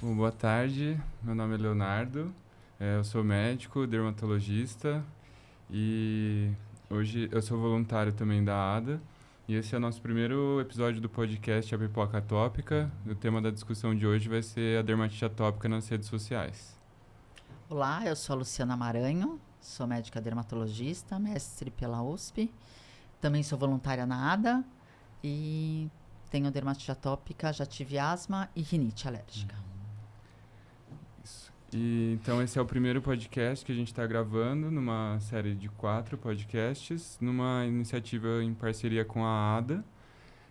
Bom, boa tarde, meu nome é Leonardo, eu sou médico, dermatologista e hoje eu sou voluntário também da ADA e esse é o nosso primeiro episódio do podcast A Pipoca Atópica. O tema da discussão de hoje vai ser a dermatite atópica nas redes sociais. Olá, eu sou a Luciana Maranho, sou médica dermatologista, mestre pela USP, também sou voluntária na ADA e tenho dermatite atópica, já tive asma e rinite alérgica. Isso. E então esse é o primeiro podcast que a gente está gravando numa série de 4 podcasts, numa iniciativa em parceria com a ADA,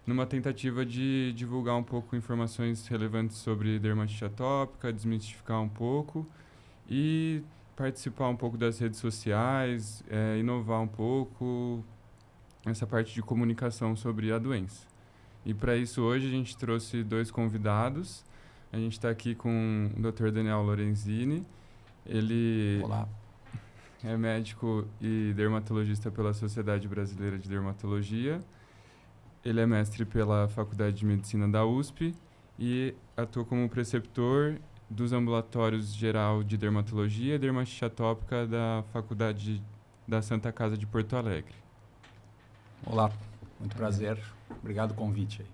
numa tentativa de divulgar um pouco informações relevantes sobre dermatite atópica, desmistificar um pouco e participar um pouco das redes sociais, inovar um pouco essa parte de comunicação sobre a doença. E para isso hoje a gente trouxe 2 convidados. A gente está aqui com o Dr. Daniel Lorenzini. Ele Olá. é médico e dermatologista pela Sociedade Brasileira de Dermatologia. Ele é mestre pela Faculdade de Medicina da USP e atua como preceptor dos ambulatórios geral de dermatologia e dermatite atópica da Faculdade da Santa Casa de Porto Alegre. Olá, muito prazer. Obrigado pelo convite aí.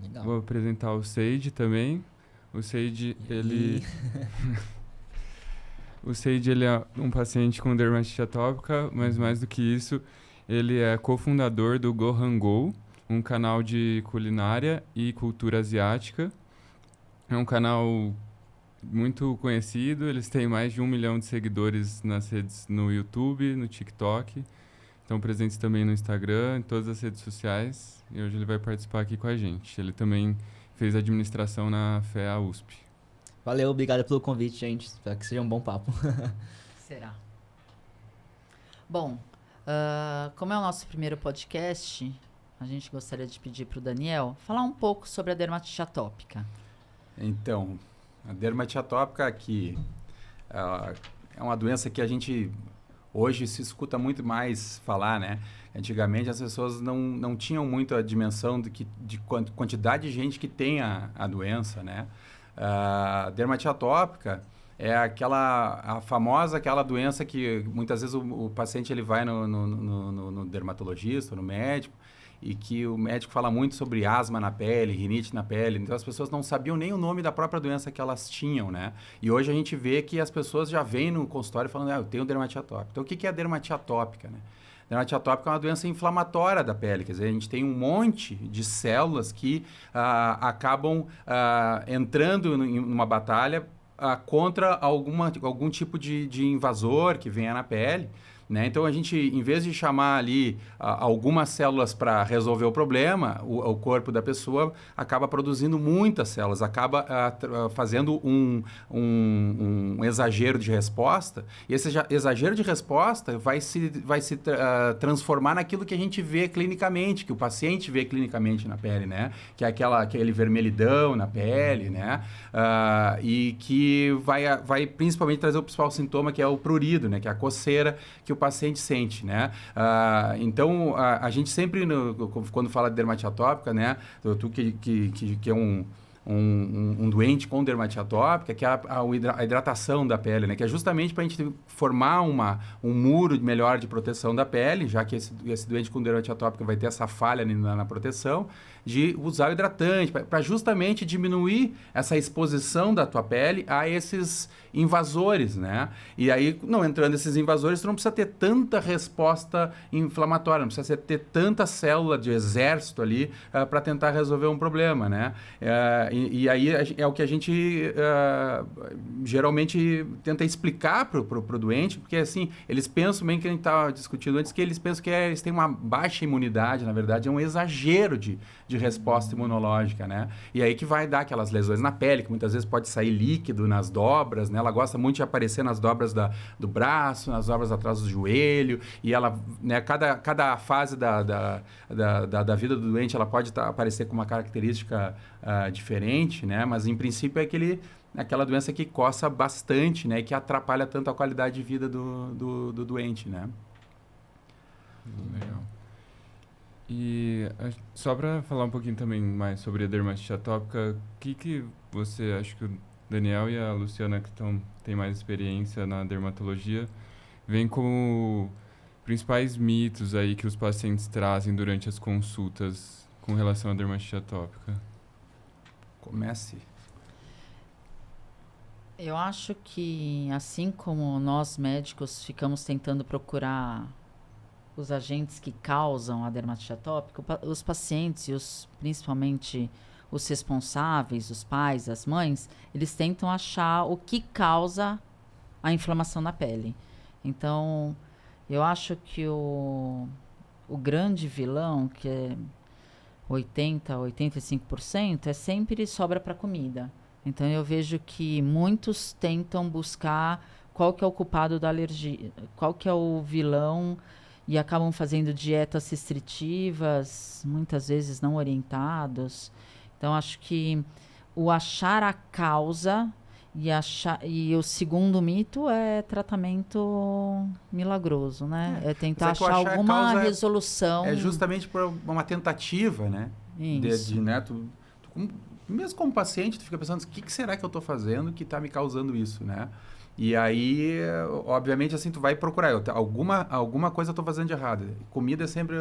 Legal. Vou apresentar o Seide também. O Seide, ele... O Seide, ele é um paciente com dermatite atópica, mas mais do que isso, ele é cofundador do Gohan Go, um canal de culinária e cultura asiática. É um canal muito conhecido, eles têm mais de 1 milhão de seguidores nas redes, no YouTube, no TikTok. Estão presentes também no Instagram, em todas as redes sociais. E hoje ele vai participar aqui com a gente. Ele também fez administração na FEA USP. Valeu, obrigado pelo convite, gente. Espero que seja um bom papo. Será? Bom, como é o nosso primeiro podcast, a gente gostaria de pedir para o Daniel falar um pouco sobre a dermatite atópica. Então, a dermatite atópica que é uma doença que a gente hoje se escuta muito mais falar, né? Antigamente as pessoas não tinham muito a dimensão de quantidade de gente que tem a doença, né? A dermatite atópica é aquela doença que muitas vezes o paciente ele vai no dermatologista, no médico, e que o médico fala muito sobre asma na pele, rinite na pele. Então as pessoas não sabiam nem o nome da própria doença que elas tinham, né? E hoje a gente vê que as pessoas já vêm no consultório falando, eu tenho dermatite atópica. Então o que é a dermatite atópica, né? Dermatite atópica é uma doença inflamatória da pele, quer dizer, a gente tem um monte de células que acabam entrando numa batalha contra algum tipo de invasor que venha na pele, né? Então, a gente, em vez de chamar ali algumas células para resolver o problema, o corpo da pessoa acaba produzindo muitas células, acaba fazendo um exagero de resposta, e esse exagero de resposta vai se transformar naquilo que a gente vê clinicamente, que o paciente vê clinicamente na pele, né? Que é aquele vermelhidão na pele, né? E que vai principalmente trazer o principal sintoma, que é o prurido, né? Que é a coceira que o paciente sente, né? Então, a gente sempre, quando fala de dermatite atópica, né? Tu que é um doente com dermatite atópica, que é a hidratação da pele, né? Que é justamente para a gente formar um muro melhor de proteção da pele, já que esse doente com dermatite atópica vai ter essa falha na proteção, de usar o hidratante, para justamente diminuir essa exposição da tua pele a esses invasores, né? E aí, não entrando esses invasores, tu não precisa ter tanta resposta inflamatória, não precisa ter tanta célula de exército ali para tentar resolver um problema, né? E aí é o que a gente geralmente tenta explicar pro doente, porque assim, eles pensam, bem que a gente estava discutindo antes, que eles pensam que eles têm uma baixa imunidade, na verdade é um exagero de resposta imunológica, né? E aí que vai dar aquelas lesões na pele, que muitas vezes pode sair líquido nas dobras, né? Ela gosta muito de aparecer nas dobras do braço, nas dobras atrás do joelho, e ela, né, cada fase da vida do doente, ela pode aparecer com uma característica diferente, né? Mas em princípio é aquela doença que coça bastante, né? E que atrapalha tanto a qualidade de vida do doente, né? Legal. E Só para falar um pouquinho também mais sobre a dermatite atópica, o que você acha que o Daniel e a Luciana, que têm mais experiência na dermatologia, veem como principais mitos aí que os pacientes trazem durante as consultas com relação à dermatite atópica? Comece. Eu acho que, assim como nós médicos ficamos tentando procurar os agentes que causam a dermatite atópica, os pacientes, principalmente os responsáveis, os pais, as mães, eles tentam achar o que causa a inflamação na pele. Então, eu acho que o grande vilão, que é 85%, é sempre sobra para comida. Então, eu vejo que muitos tentam buscar qual que é o culpado da alergia, qual que é o vilão, e acabam fazendo dietas restritivas, muitas vezes não orientados. Então, acho que o achar a causa e o segundo mito é tratamento milagroso, né? É tentar achar alguma resolução. É justamente por uma tentativa, né? Isso. Né? Mesmo como paciente, tu fica pensando, o que será que eu estou fazendo que está me causando isso, né? E aí, obviamente, assim, tu vai procurar. Alguma coisa eu estou fazendo de errado. Comida é sempre...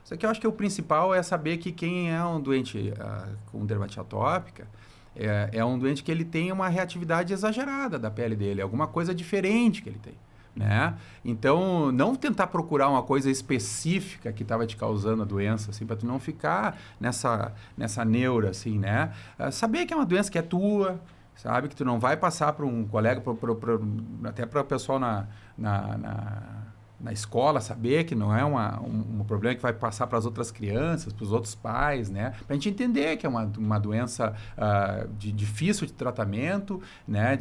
Só que eu acho que o principal é saber que quem é um doente com dermatite atópica é um doente que ele tem uma reatividade exagerada da pele dele. Alguma coisa diferente que ele tem, né? Então, não tentar procurar uma coisa específica que estava te causando a doença, assim, para tu não ficar nessa neura, assim, né? Saber que é uma doença que é tua, sabe? Que tu não vai passar para um colega, até para o pessoal na escola, saber que não é um problema que vai passar para as outras crianças, para os outros pais, né? Para a gente entender que é uma doença difícil de tratamento, né?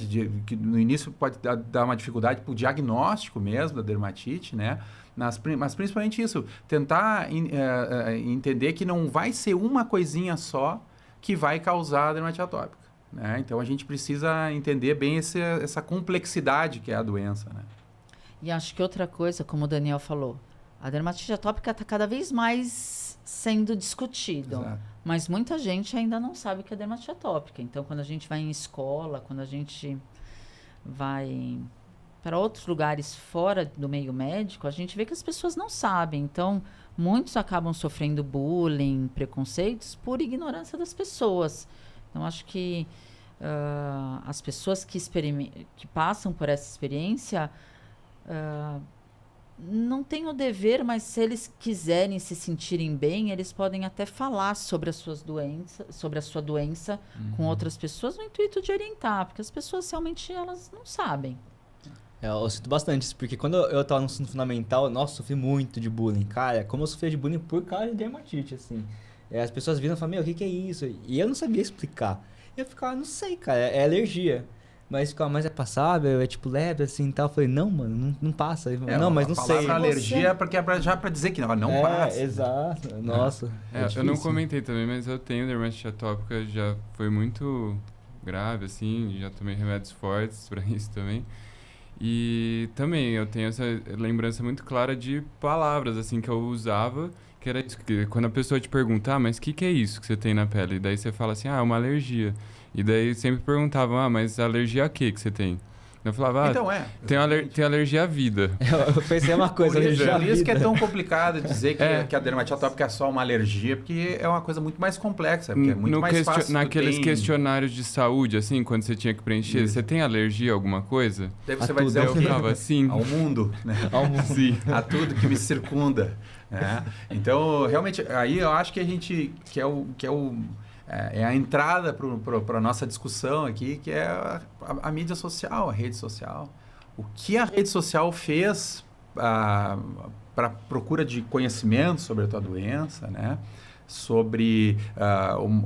Que no início pode dar uma dificuldade para o diagnóstico mesmo da dermatite, né? Mas principalmente isso, tentar entender que não vai ser uma coisinha só que vai causar a dermatite atópica, né? Então, a gente precisa entender bem essa complexidade que é a doença, né? E acho que outra coisa, como o Daniel falou, a dermatite atópica está cada vez mais sendo discutido. Exato. Mas muita gente ainda não sabe o que é dermatite atópica. Então, quando a gente vai em escola, quando a gente vai para outros lugares fora do meio médico, a gente vê que as pessoas não sabem. Então, muitos acabam sofrendo bullying, preconceitos por ignorância das pessoas. Então, acho que as pessoas que passam por essa experiência não têm o dever, mas se eles quiserem se sentirem bem, eles podem até falar sobre as suas doenças, sobre a sua doença com outras pessoas no intuito de orientar, porque as pessoas realmente elas não sabem. Eu sinto bastante isso, porque quando eu tava no ensino fundamental, nossa, sofri muito de bullying. Cara, como eu sofria de bullying por causa de dermatite, assim. As pessoas viram e falavam, meu, o que é isso? E eu não sabia explicar. E eu ficava, não sei, cara, é alergia. Mas ficava, mas é passável, é tipo leve, assim, e tal. Eu falei, não, mano, não passa. Não, mas não sei. A palavra alergia é porque já pra dizer que não passa. Exato, nossa. Eu não comentei também, mas eu tenho dermatite atópica, já foi muito grave, assim, já tomei remédios fortes pra isso também. E também eu tenho essa lembrança muito clara de palavras, assim, que eu usava, que era isso, que quando a pessoa te pergunta, mas o que é isso que você tem na pele? E daí você fala assim, é uma alergia. E daí sempre perguntavam, mas alergia a quê que você tem? Eu falava, então tem alergia à vida. Eu pensei uma coisa, alergia à vida. Por isso que é tão complicado dizer que a dermatite atópica é só uma alergia, porque é uma coisa muito mais complexa, porque é muito mais fácil. Naqueles questionários de saúde, assim, quando você tinha que preencher, você tem alergia a alguma coisa? Daí você vai dizer o quê? Eu ficava assim. Ao mundo, né? Ao mundo. Sim. A tudo que me circunda. Né? Então, realmente, aí eu acho que a gente, é a entrada para a nossa discussão aqui, que é a mídia social, a rede social. O que a rede social fez para a procura de conhecimento sobre a tua doença, né? Sobre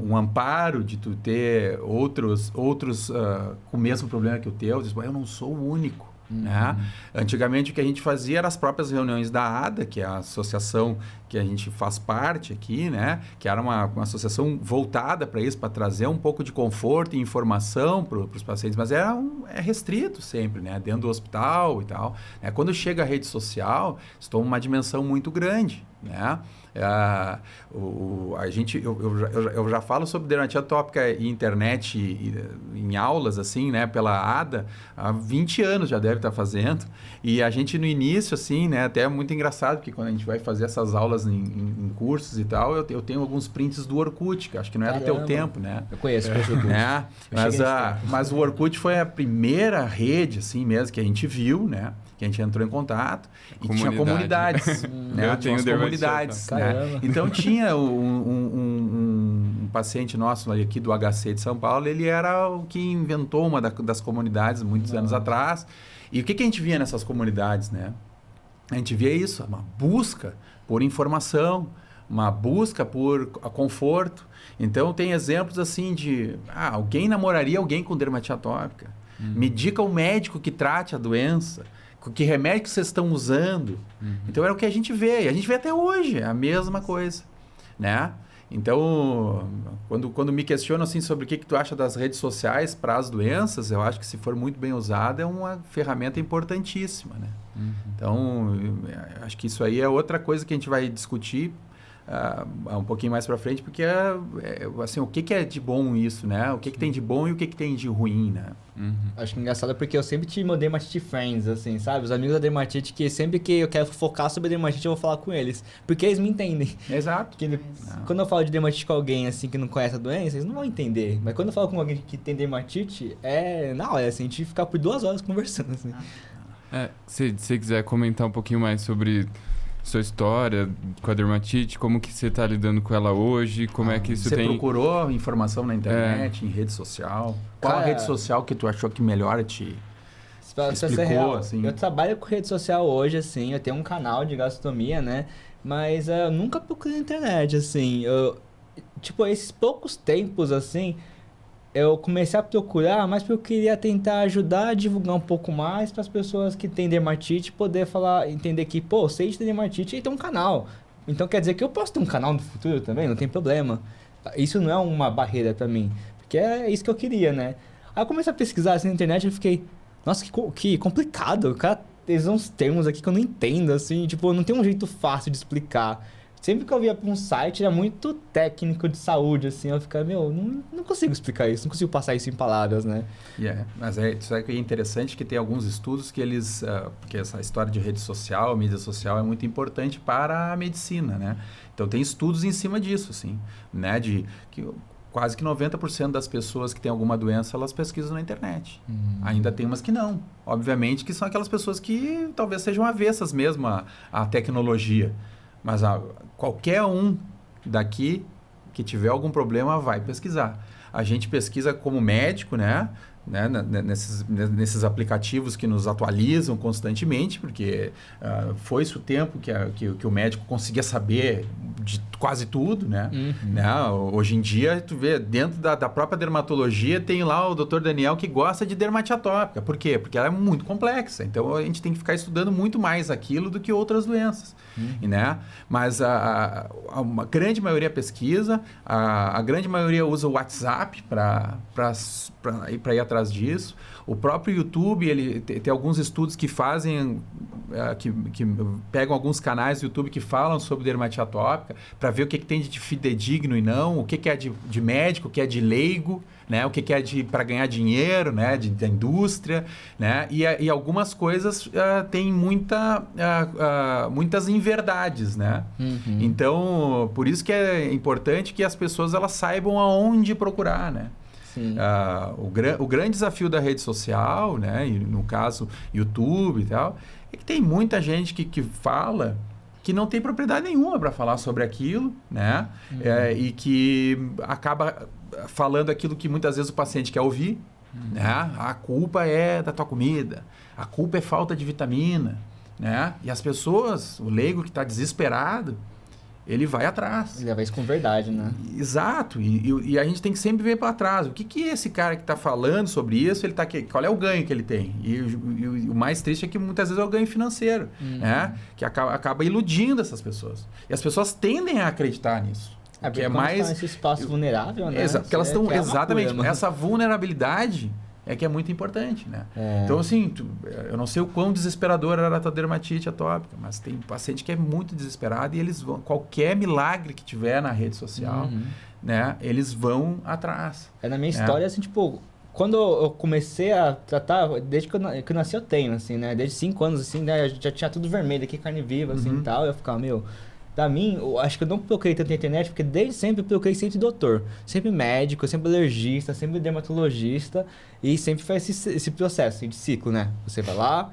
um amparo de tu ter outros com o mesmo problema que o teu. Diz, eu não sou o único. Né? Antigamente o que a gente fazia eram as próprias reuniões da ADA, que é a associação que a gente faz parte aqui, né? Que era uma associação voltada para isso, para trazer um pouco de conforto e informação para os pacientes, mas é restrito sempre, né? Dentro do hospital e tal. Quando chega a rede social, isso toma uma dimensão muito grande, né? Eu já falo sobre dermatite atópica e internet em aulas, assim, né? Pela ADA, há 20 anos já deve estar fazendo. E a gente no início, assim, né? Até é muito engraçado, porque quando a gente vai fazer essas aulas em cursos e tal, eu tenho alguns prints do Orkut, que acho que não é do teu tempo, né? Eu conheço o Orkut. Né? Mas o Orkut foi a primeira rede, assim mesmo, que a gente viu, né? Que a gente entrou em contato e tinha comunidades, né? Tinha as comunidades, né? Então tinha um paciente nosso aqui do HC de São Paulo, ele era o que inventou uma das comunidades muitos anos atrás. E o que a gente via nessas comunidades, né? A gente via isso, uma busca por informação, uma busca por conforto. Então tem exemplos assim de alguém namoraria alguém com dermatite atópica. Me indica um médico que trate a doença. Que remédio que vocês estão usando? Então era o que a gente vê. E a gente vê até hoje, a mesma coisa, né? Então, quando me questionam assim, sobre o que tu acha das redes sociais para as doenças, eu acho que se for muito bem usada, é uma ferramenta importantíssima, né? Então, acho que isso aí é outra coisa que a gente vai discutir um pouquinho mais para frente, porque assim, o que é de bom isso, né? O que tem de bom e o que tem de ruim, né? Acho que engraçado porque eu sempre tive meu dermatite friends, assim, sabe? Os amigos da dermatite, que sempre que eu quero focar sobre a dermatite, eu vou falar com eles. Porque eles me entendem. Exato. Quando eu falo de dermatite com alguém, assim, que não conhece a doença, eles não vão entender. Mas quando eu falo com alguém que tem dermatite, na hora, assim, a gente fica por 2 horas conversando, assim. Se você quiser comentar um pouquinho mais sobre sua história com a dermatite, como que você está lidando com ela hoje, como é que isso você tem... Você procurou informação na internet, em rede social? Qual a rede social que tu achou que melhor te explicou, assim? Eu trabalho com rede social hoje, assim, eu tenho um canal de gastronomia, né? Mas eu nunca procurei na internet, assim. Esses poucos tempos, assim, eu comecei a procurar, mas porque eu queria tentar ajudar a divulgar um pouco mais para as pessoas que têm dermatite poder entender que, se a gente tem dermatite, tem um canal. Então quer dizer que eu posso ter um canal no futuro também, não tem problema. Isso não é uma barreira para mim, porque é isso que eu queria, né? Aí eu comecei a pesquisar assim na internet e fiquei, nossa, que complicado. O cara tem uns termos aqui que eu não entendo, assim, não tem um jeito fácil de explicar. Sempre que eu via para um site, era muito técnico de saúde, assim, eu ficava, não consigo explicar isso, não consigo passar isso em palavras, né? Mas isso é interessante que tem alguns estudos que eles, porque essa história de rede social, mídia social é muito importante para a medicina, né? Então tem estudos em cima disso, assim, né? De que quase que 90% das pessoas que têm alguma doença, elas pesquisam na internet. Ainda tem umas que não. Obviamente que são aquelas pessoas que talvez sejam avessas mesmo à tecnologia. Mas qualquer um daqui que tiver algum problema vai pesquisar. A gente pesquisa como médico, né? Nesses aplicativos que nos atualizam constantemente, porque foi-se o tempo que o médico conseguia saber de quase tudo, né? Hoje em dia, tu vê, dentro da própria dermatologia, tem lá o Dr. Daniel que gosta de dermatite atópica. Por quê? Porque ela é muito complexa. Então, a gente tem que ficar estudando muito mais aquilo do que outras doenças. Né? Mas uma grande maioria pesquisa, a grande maioria usa o WhatsApp para ir atrás disso. O próprio YouTube, ele tem alguns estudos que fazem, que pegam alguns canais do YouTube que falam sobre dermatite atópica para ver o que tem de fidedigno e não, o que é de médico, o que é de leigo, né? O que é para ganhar dinheiro, né? Da indústria, né? E algumas coisas têm muitas inverdades, né? Então, por isso que é importante que as pessoas elas saibam aonde procurar, né? O grande desafio da rede social, né? E no caso YouTube e tal, é que tem muita gente que fala que não tem propriedade nenhuma para falar sobre aquilo, né? E que acaba falando aquilo que muitas vezes o paciente quer ouvir, né? A culpa é da tua comida, a culpa é falta de vitamina, né? E as pessoas, o leigo que está desesperado, ele vai atrás. Ele leva isso com verdade, né? Exato. E a gente tem que sempre ver para trás. O que esse cara que está falando sobre isso, ele tá aqui, qual é o ganho que ele tem? E o mais triste é que muitas vezes é o ganho financeiro, né? Que acaba iludindo essas pessoas. E as pessoas tendem a acreditar nisso. Porque é mais esse espaço vulnerável, né? Porque elas estão exatamente cura, essa vulnerabilidade é que é muito importante, né? Então, assim, eu não sei o quão desesperadora era a tua dermatite atópica, mas tem paciente que é muito desesperado e eles vão, qualquer milagre que tiver na rede social, né? Eles vão atrás. Na minha história, assim, tipo, quando eu comecei a tratar, desde que eu nasci eu tenho, assim, né? Desde 5 anos, assim, né? Já tinha tudo vermelho aqui, carne viva, assim, e tal. Eu ficava, pra mim, eu acho que eu não procurei tanto na internet, porque desde sempre eu procurei sempre doutor. Sempre médico, sempre alergista, sempre dermatologista. E sempre faz esse processo assim, de ciclo, né? Você vai lá,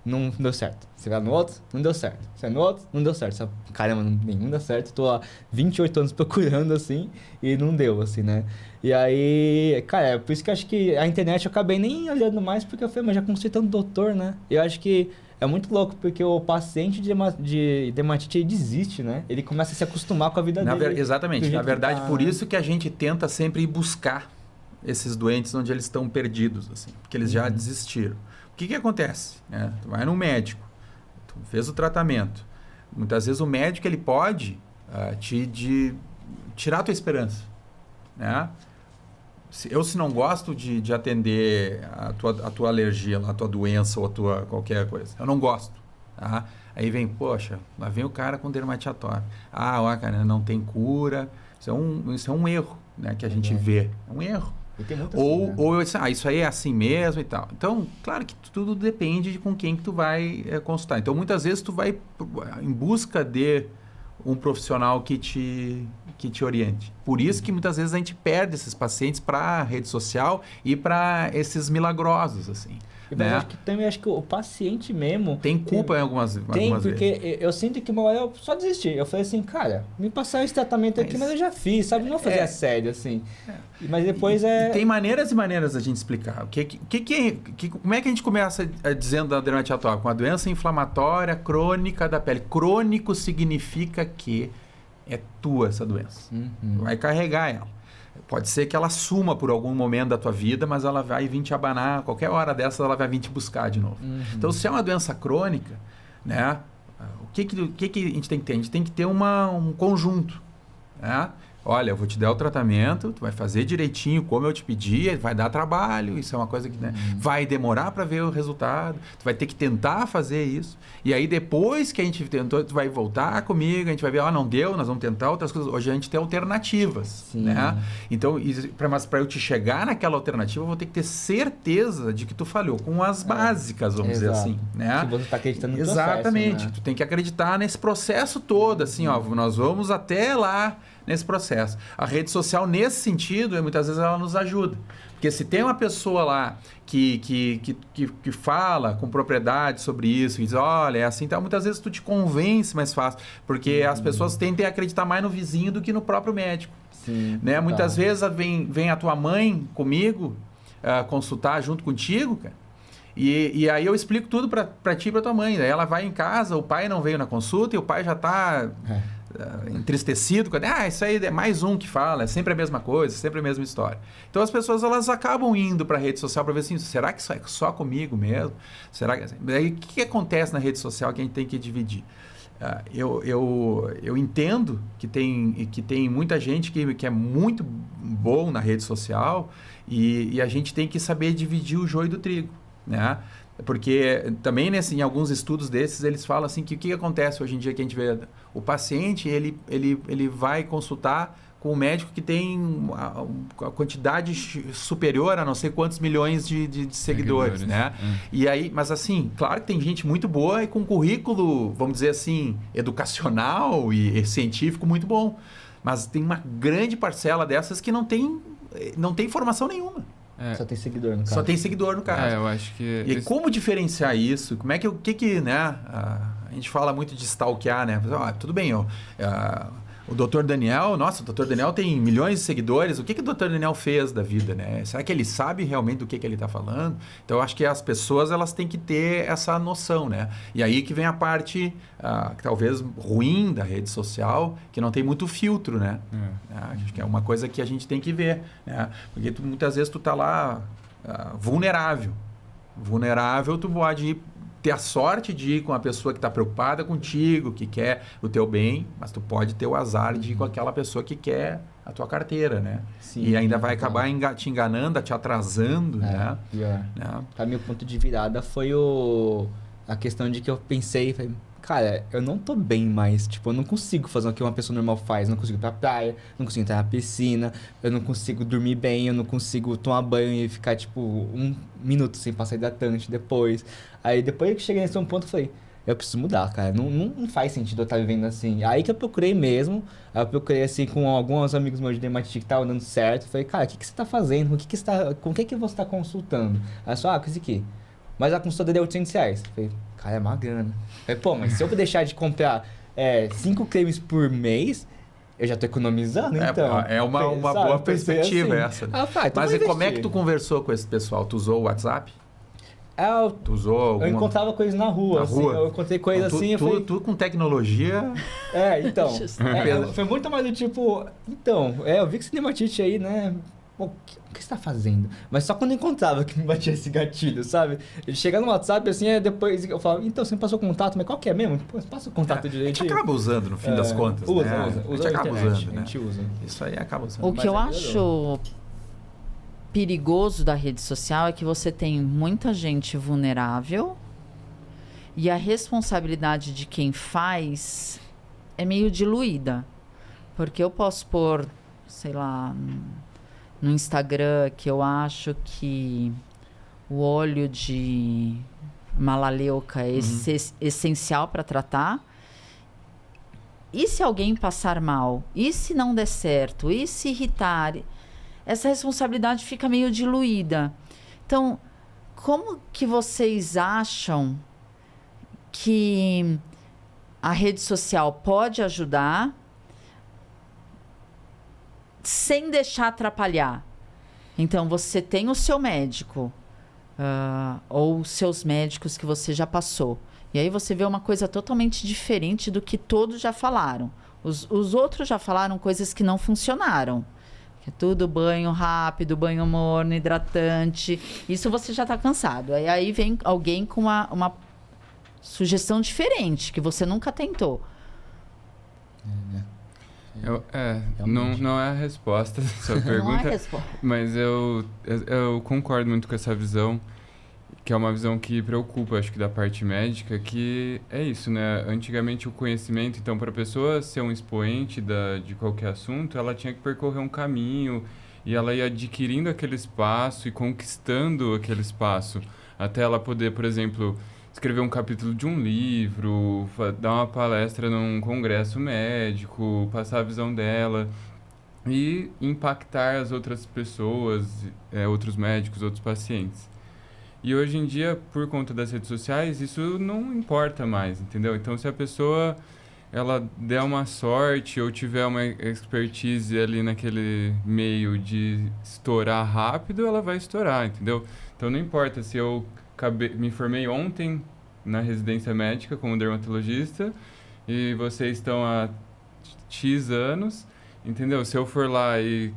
não deu certo. Você vai no outro, não deu certo. Você vai no outro, não deu certo. Você, caramba, nenhum deu certo. Tô há 28 anos procurando, assim, e não deu, assim, né? E aí, cara, é por isso que eu acho que a internet eu acabei nem olhando mais, porque eu falei, mas já consultei tanto doutor, né? Eu acho que é muito louco, porque o paciente de dermatite ele desiste, né? Ele começa a se acostumar com a vida dele. Exatamente. Na verdade, por isso que a gente tenta sempre ir buscar esses doentes onde eles estão perdidos, assim, porque eles já desistiram. O que acontece? Tu vai no médico, tu fez o tratamento. Muitas vezes o médico ele pode tirar a tua esperança, né? Se não gosto de atender a tua alergia, a tua doença ou a tua qualquer coisa, eu não gosto, tá? Aí vem, poxa, lá vem o cara com dermatite atópica. Ó, cara, não tem cura. Isso é um erro, né, que a gente vê. É um erro. E tem muito ou, assim, né? ou eu disse, isso aí é assim mesmo e tal. Então, claro que tudo depende de com quem que tu vai consultar. Então, muitas vezes tu vai em busca de um profissional que te oriente. Por isso que muitas vezes a gente perde esses pacientes para a rede social e para esses milagrosos, assim. Mas acho que o paciente mesmo... Tem culpa em algumas vezes. Porque eu sinto que uma hora eu só desisti. Eu falei assim, cara, me passaram esse tratamento aqui, mas eu já fiz, sabe? Não vou fazer a sério, assim. Mas depois e tem maneiras e maneiras da gente explicar. Como é que a gente começa dizendo da dermatite atópica? Uma doença inflamatória crônica da pele. Crônico significa que é tua essa doença. Vai carregar ela. Pode ser que ela suma por algum momento da tua vida, mas ela vai vir te abanar. Qualquer hora dessa, ela vai vir te buscar de novo. Então, se é uma doença crônica, né? O que a gente tem que ter? A gente tem que ter um conjunto, né? Olha, eu vou te dar o tratamento, tu vai fazer direitinho como eu te pedi, vai dar trabalho, isso é uma coisa que vai demorar para ver o resultado, tu vai ter que tentar fazer isso. E aí depois que a gente tentou, tu vai voltar comigo, a gente vai ver, não deu, nós vamos tentar outras coisas. Hoje a gente tem alternativas, né? Então, mas para eu te chegar naquela alternativa, eu vou ter que ter certeza de que tu falhou com as básicas, vamos dizer assim, né? Que você está acreditando no processo, exatamente, né? Tu tem que acreditar nesse processo todo, assim, nós vamos até lá nesse processo. A rede social, nesse sentido, muitas vezes ela nos ajuda. Porque se tem uma pessoa lá que fala com propriedade sobre isso, e diz, olha, é assim, então, muitas vezes tu te convence mais fácil, porque as pessoas tendem a acreditar mais no vizinho do que no próprio médico. Sim, né? Muitas vezes vem a tua mãe comigo consultar junto contigo, cara. E aí eu explico tudo pra ti e pra tua mãe. Daí ela vai em casa, o pai não veio na consulta e o pai já tá entristecido. Isso aí é mais um que fala, é sempre a mesma coisa, sempre a mesma história. Então as pessoas elas acabam indo pra rede social para ver assim, será que isso é só comigo mesmo? Será que... Daí o que acontece na rede social que a gente tem que dividir? Eu entendo que tem muita gente que é muito bom na rede social e a gente tem que saber dividir o joio do trigo, né? Porque também em alguns estudos desses eles falam assim que o que acontece hoje em dia que a gente vê o paciente ele vai consultar com um médico que tem a quantidade superior a não sei quantos milhões de seguidores, né? E aí, mas assim, claro que tem gente muito boa e com currículo, vamos dizer assim, educacional e científico muito bom, mas tem uma grande parcela dessas que não tem formação nenhuma. Só tem seguidor no caso. Só tem seguidor no caso. Eu acho que... E como diferenciar isso? Como é que né? A gente fala muito de stalkear, né? Tudo bem, O Dr. Daniel, nossa, o Dr. Daniel tem milhões de seguidores. O que o Dr. Daniel fez da vida, né? Será que ele sabe realmente do que ele está falando? Então, eu acho que as pessoas, elas têm que ter essa noção, né? E aí que vem a parte, talvez, ruim da rede social, que não tem muito filtro, né? Acho que é uma coisa que a gente tem que ver, né? Porque muitas vezes tu tá lá vulnerável. Vulnerável, tu pode ter a sorte de ir com a pessoa que está preocupada contigo, que quer o teu bem, mas tu pode ter o azar de ir com aquela pessoa que quer a tua carteira, né? Sim, e ainda vai acabar te enganando, te atrasando, né? Pior. Para mim, o ponto de virada foi a questão de que eu pensei, falei, cara, eu não tô bem mais, tipo, eu não consigo fazer o que uma pessoa normal faz, eu não consigo ir pra praia, não consigo entrar na piscina, eu não consigo dormir bem, eu não consigo tomar banho e ficar, tipo, 1 minuto sem passar hidratante depois. Aí, depois que cheguei nesse ponto, eu falei, eu preciso mudar, cara, não faz sentido eu estar vivendo assim. Aí que eu procurei mesmo, aí eu procurei, assim, com alguns amigos meus de dermatite que estavam dando certo, falei, cara, o que você tá fazendo? Com o que você tá consultando? Aí só, com isso aqui. Mas a consulta dele é R$800. Falei, cara, é uma grana. Falei, pô, mas se eu deixar de comprar 5 cremes por mês, eu já tô economizando, então. É uma boa perspectiva assim. essa. Então mas como é que tu conversou com esse pessoal? Tu usou o WhatsApp? Tu usou alguma... Eu encontrava coisas na rua, assim, eu encontrei coisas então, assim, eu falei... Tu com tecnologia... Então, foi muito mais do tipo, eu vi que você dermatite aí, né? Pô, o que você tá fazendo? Mas só quando eu encontrava que me batia esse gatilho, sabe? Ele chega no WhatsApp, assim, depois eu falo, então, você me passou o contato, mas qual que é mesmo? Pô, passa o contato direitinho. A gente acaba usando, no fim das contas, usa, né? Usa a gente acaba usando, né? A gente usa. Isso aí acaba usando. O que eu acho perigoso da rede social é que você tem muita gente vulnerável e a responsabilidade de quem faz é meio diluída. Porque eu posso pôr, sei lá, no Instagram que eu acho que o óleo de malaleuca é essencial para tratar. E se alguém passar mal? E se não der certo? E se irritar? Essa responsabilidade fica meio diluída. Então, como que vocês acham que a rede social pode ajudar sem deixar atrapalhar? Então, você tem o seu médico ou seus médicos que você já passou. E aí você vê uma coisa totalmente diferente do que todos já falaram. Os outros já falaram coisas que não funcionaram. Que é tudo banho rápido, banho morno, hidratante. Isso você já está cansado. Aí vem alguém com uma sugestão diferente, que você nunca tentou. Não é a resposta da sua pergunta. Não é a resposta. Mas eu concordo muito com essa visão, que é uma visão que preocupa, acho que da parte médica, que é isso, né? Antigamente o conhecimento, então, para a pessoa ser um expoente de qualquer assunto, ela tinha que percorrer um caminho e ela ia adquirindo aquele espaço e conquistando aquele espaço, até ela poder, por exemplo, escrever um capítulo de um livro, dar uma palestra num congresso médico, passar a visão dela e impactar as outras pessoas, outros médicos, outros pacientes. E hoje em dia, por conta das redes sociais, isso não importa mais, entendeu? Então, se a pessoa ela der uma sorte ou tiver uma expertise ali naquele meio de estourar rápido, ela vai estourar, entendeu? Então, não importa se eu me formei ontem na residência médica como dermatologista e vocês estão há X anos, entendeu? Se eu for lá e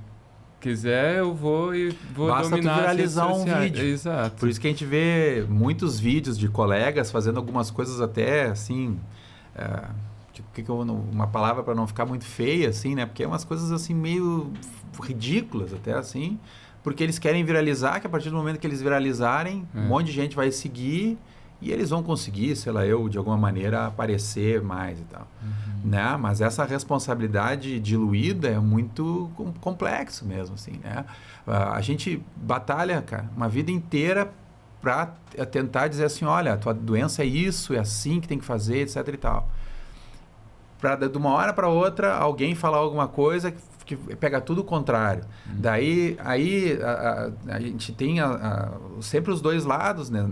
quiser, eu vou Basta dominar tu viralizar um vídeo. Exato. Por isso que a gente vê muitos vídeos de colegas fazendo algumas coisas até assim, uma palavra para não ficar muito feia, assim, né? Porque é umas coisas assim meio ridículas até assim, porque eles querem viralizar, que a partir do momento que eles viralizarem, um monte de gente vai seguir e eles vão conseguir, sei lá, de alguma maneira aparecer mais e tal. Né? Mas essa responsabilidade diluída é muito complexo mesmo, assim, né? A gente batalha, cara, uma vida inteira para tentar dizer assim, olha, a tua doença é isso, é assim que tem que fazer, etc e tal. para de uma hora para outra alguém falar alguma coisa que pega tudo o contrário. Daí aí a gente tem sempre os dois lados, né,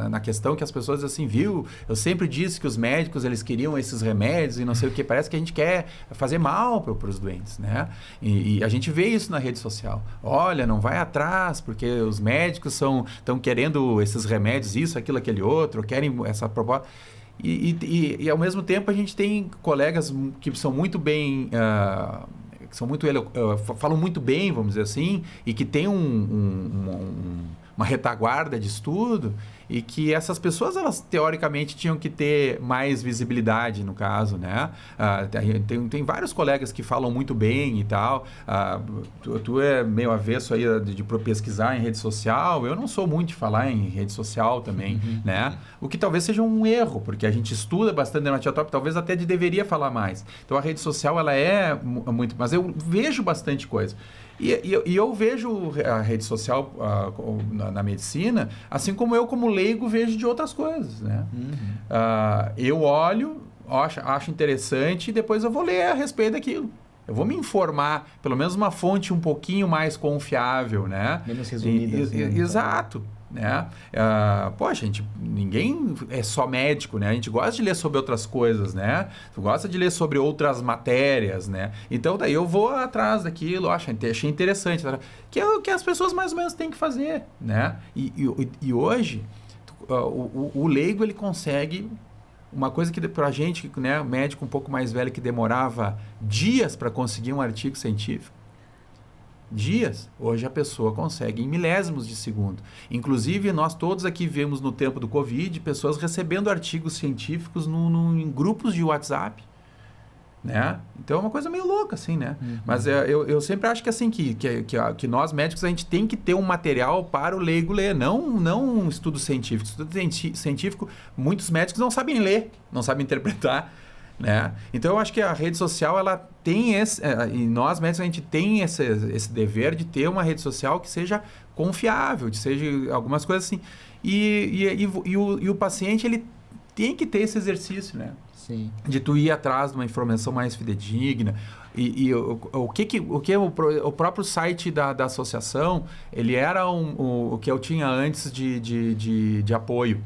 na questão que as pessoas assim, viu, eu sempre disse que os médicos eles queriam esses remédios e não sei o que, parece que a gente quer fazer mal para os doentes, né? E a gente vê isso na rede social. Olha, não vai atrás porque os médicos estão querendo esses remédios, isso, aquilo, aquele outro, querem essa proposta. E ao mesmo tempo a gente tem colegas que são muito bem que são muito falam muito bem, vamos dizer assim, e que tem uma retaguarda de estudo, e que essas pessoas, elas teoricamente tinham que ter mais visibilidade, no caso, né? Tem vários colegas que falam muito bem e tal. Tu é meio avesso aí de pesquisar em rede social. Eu não sou muito de falar em rede social também, né? O que talvez seja um erro, porque a gente estuda bastante dermatitis, talvez até deveria falar mais. Então a rede social, ela é muito... Mas eu vejo bastante coisa. E eu vejo a rede social na medicina, assim como eu, como leigo, vejo de outras coisas, né? Eu olho, acho interessante e depois eu vou ler a respeito daquilo. Eu vou me informar, pelo menos uma fonte um pouquinho mais confiável, né? Menos resumida. Exato. Né? Poxa, ninguém é só médico, né? A gente gosta de ler sobre outras coisas, né? Gosta de ler sobre outras matérias, né? Então daí eu vou atrás daquilo, achei interessante, que é o que as pessoas mais ou menos têm que fazer, né? E hoje o leigo, ele consegue uma coisa que pra gente, né, médico um pouco mais velho, que demorava dias para conseguir um artigo científico, dias, hoje a pessoa consegue em milésimos de segundo. Inclusive, nós todos aqui vemos no tempo do Covid pessoas recebendo artigos científicos em grupos de WhatsApp, né? Então é uma coisa meio louca, assim, né? Mas eu sempre acho que assim, que nós médicos, a gente tem que ter um material para o leigo ler, não um estudo científico. Estudo científico, muitos médicos não sabem ler, não sabem interpretar, né? Então eu acho que a rede social, ela tem e nós médicos, a gente tem esse dever de ter uma rede social que seja confiável, que seja algumas coisas assim, e o paciente, ele tem que ter esse exercício, né? Sim. De tu ir atrás de uma informação mais fidedigna. O próprio site da associação, ele era o que eu tinha antes de apoio.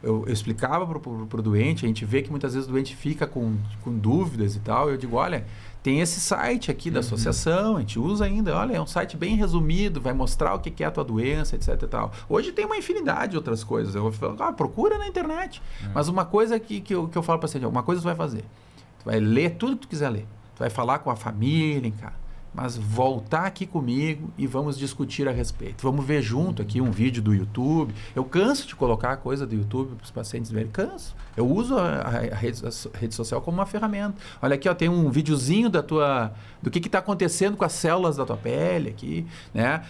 Eu explicava pro doente, a gente vê que muitas vezes o doente fica com dúvidas e tal, eu digo, olha, tem esse site aqui da associação, a gente usa ainda, olha, é um site bem resumido, vai mostrar o que é a tua doença, etc e tal. Hoje tem uma infinidade de outras coisas, eu falo, procura na internet. Mas uma coisa que eu falo para o paciente, uma coisa tu vai fazer, tu vai ler tudo que tu quiser ler, tu vai falar com a família, cara, mas voltar aqui comigo e vamos discutir a respeito. Vamos ver junto aqui um vídeo do YouTube. Eu canso de colocar a coisa do YouTube para os pacientes verem. Canso. Eu uso a rede social como uma ferramenta. Olha aqui, ó, tem um videozinho do que está acontecendo com as células da tua pele aqui, né?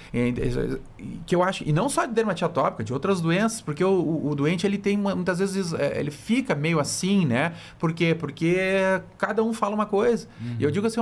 Que eu acho, e não só de dermatite atópica, de outras doenças, porque o doente, ele tem muitas vezes, ele fica meio assim, né? Por quê? Porque cada um fala uma coisa. E eu digo assim,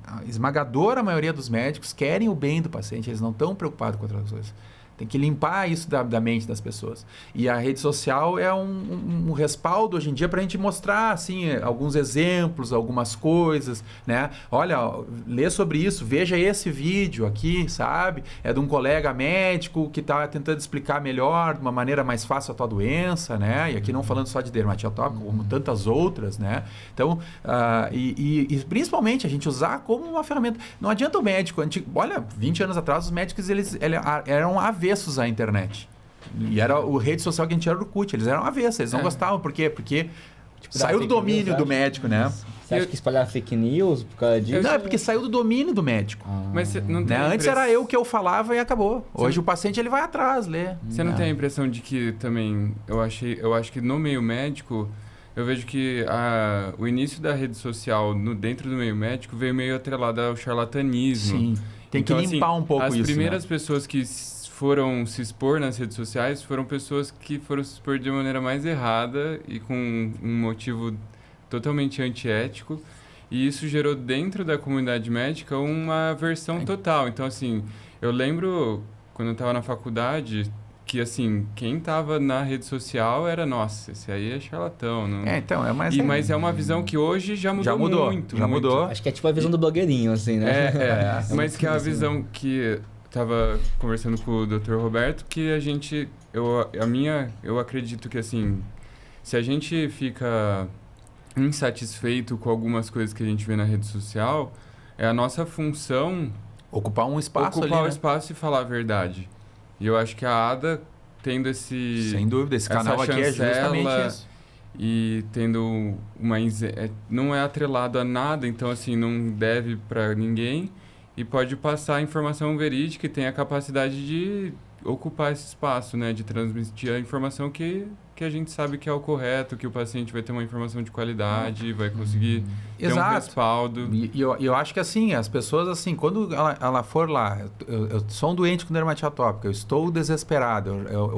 a esmagadora maioria dos médicos querem o bem do paciente, eles não estão preocupados com outras coisas. Tem que limpar isso da mente das pessoas. E a rede social é um respaldo hoje em dia para a gente mostrar assim, alguns exemplos, algumas coisas, né? Olha, lê sobre isso, veja esse vídeo aqui, sabe? É de um colega médico que está tentando explicar melhor, de uma maneira mais fácil a tua doença, né? E aqui não falando só de dermatite atópica, como tantas outras, né? Então, e principalmente a gente usar como uma ferramenta. Não adianta o médico, olha, 20 anos atrás os médicos eles eram avessos à internet. E era o rede social que a gente era Orkut, eles eram avessos, eles não gostavam. Por quê? Porque saiu do domínio do médico, né? Você acha que espalhar fake news por causa disso? Não, é porque saiu do domínio do médico. Mas não tem Antes era eu que eu falava e acabou. Hoje o paciente, ele vai atrás, lê. Você não tem a impressão de que também, eu acho que no meio médico, eu vejo que o início da rede social dentro do meio médico veio meio atrelado ao charlatanismo. Sim, tem que limpar um pouco isso. As primeiras pessoas que foram se expor nas redes sociais foram pessoas que foram se expor de maneira mais errada e com um motivo totalmente antiético. E isso gerou dentro da comunidade médica uma aversão total. Então, assim, eu lembro, quando eu estava na faculdade, que, assim, quem tava na rede social era, nossa, esse aí é charlatão. Não... Então, mas é uma visão que hoje já mudou muito. Já mudou. Acho que é tipo a visão do blogueirinho, assim, né? Mas que é a visão que tava conversando com o Dr. Roberto, que a gente, eu acredito que, assim, se a gente fica insatisfeito com algumas coisas que a gente vê na rede social, é a nossa função ocupar um espaço ocupar ali, o né? espaço e falar a verdade. E eu acho que a Ada tendo sem dúvida, esse canal aqui é justamente isso. E tendo não é atrelado a nada, então assim, não deve para ninguém e pode passar informação verídica e tem a capacidade de ocupar esse espaço, né, de transmitir a informação que a gente sabe que é o correto, que o paciente vai ter uma informação de qualidade, vai conseguir ter um respaldo. E eu acho que assim, as pessoas assim, quando ela for lá, eu sou um doente com dermatite atópica, eu estou desesperado,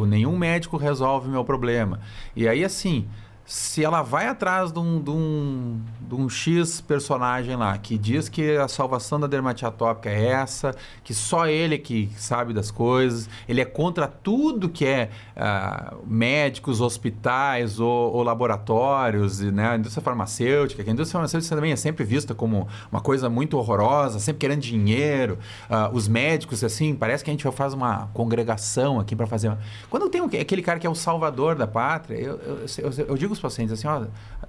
nenhum médico resolve o meu problema. E aí assim, se ela vai atrás de um X personagem lá, que diz que a salvação da dermatite atópica é essa, que só ele que sabe das coisas, ele é contra tudo que é médicos, hospitais ou laboratórios, né? A indústria farmacêutica, que a indústria farmacêutica também é sempre vista como uma coisa muito horrorosa, sempre querendo dinheiro. Os médicos, assim, parece que a gente faz uma congregação aqui para fazer... Quando tem aquele cara que é o salvador da pátria, eu digo os pacientes assim, ó,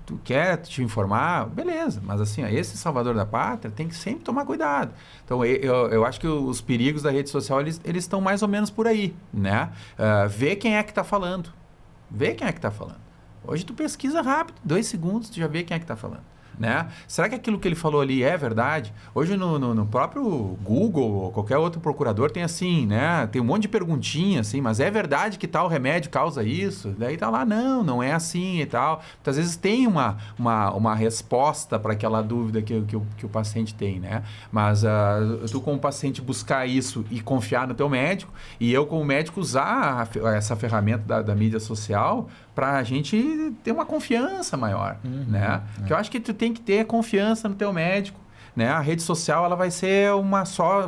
tu quer te informar? Beleza, mas assim, ó, esse salvador da pátria tem que sempre tomar cuidado. Então, eu acho que os perigos da rede social, eles estão mais ou menos por aí, né? Vê quem é que está falando. Vê quem é que está falando. Hoje tu pesquisa rápido, 2 segundos, tu já vê quem é que está falando. Né? Será que aquilo que ele falou ali é verdade? Hoje no próprio Google ou qualquer outro procurador tem assim, né? Tem um monte de perguntinha assim, mas é verdade que tal remédio causa isso? Daí tá lá, não é assim e tal. Muitas vezes tem uma resposta para aquela dúvida que o paciente tem, né? Mas tu como paciente buscar isso e confiar no teu médico, e eu como médico usar essa ferramenta da mídia social para a gente ter uma confiança maior, né? Que eu acho que tu tem que ter confiança no teu médico, né? A rede social ela vai ser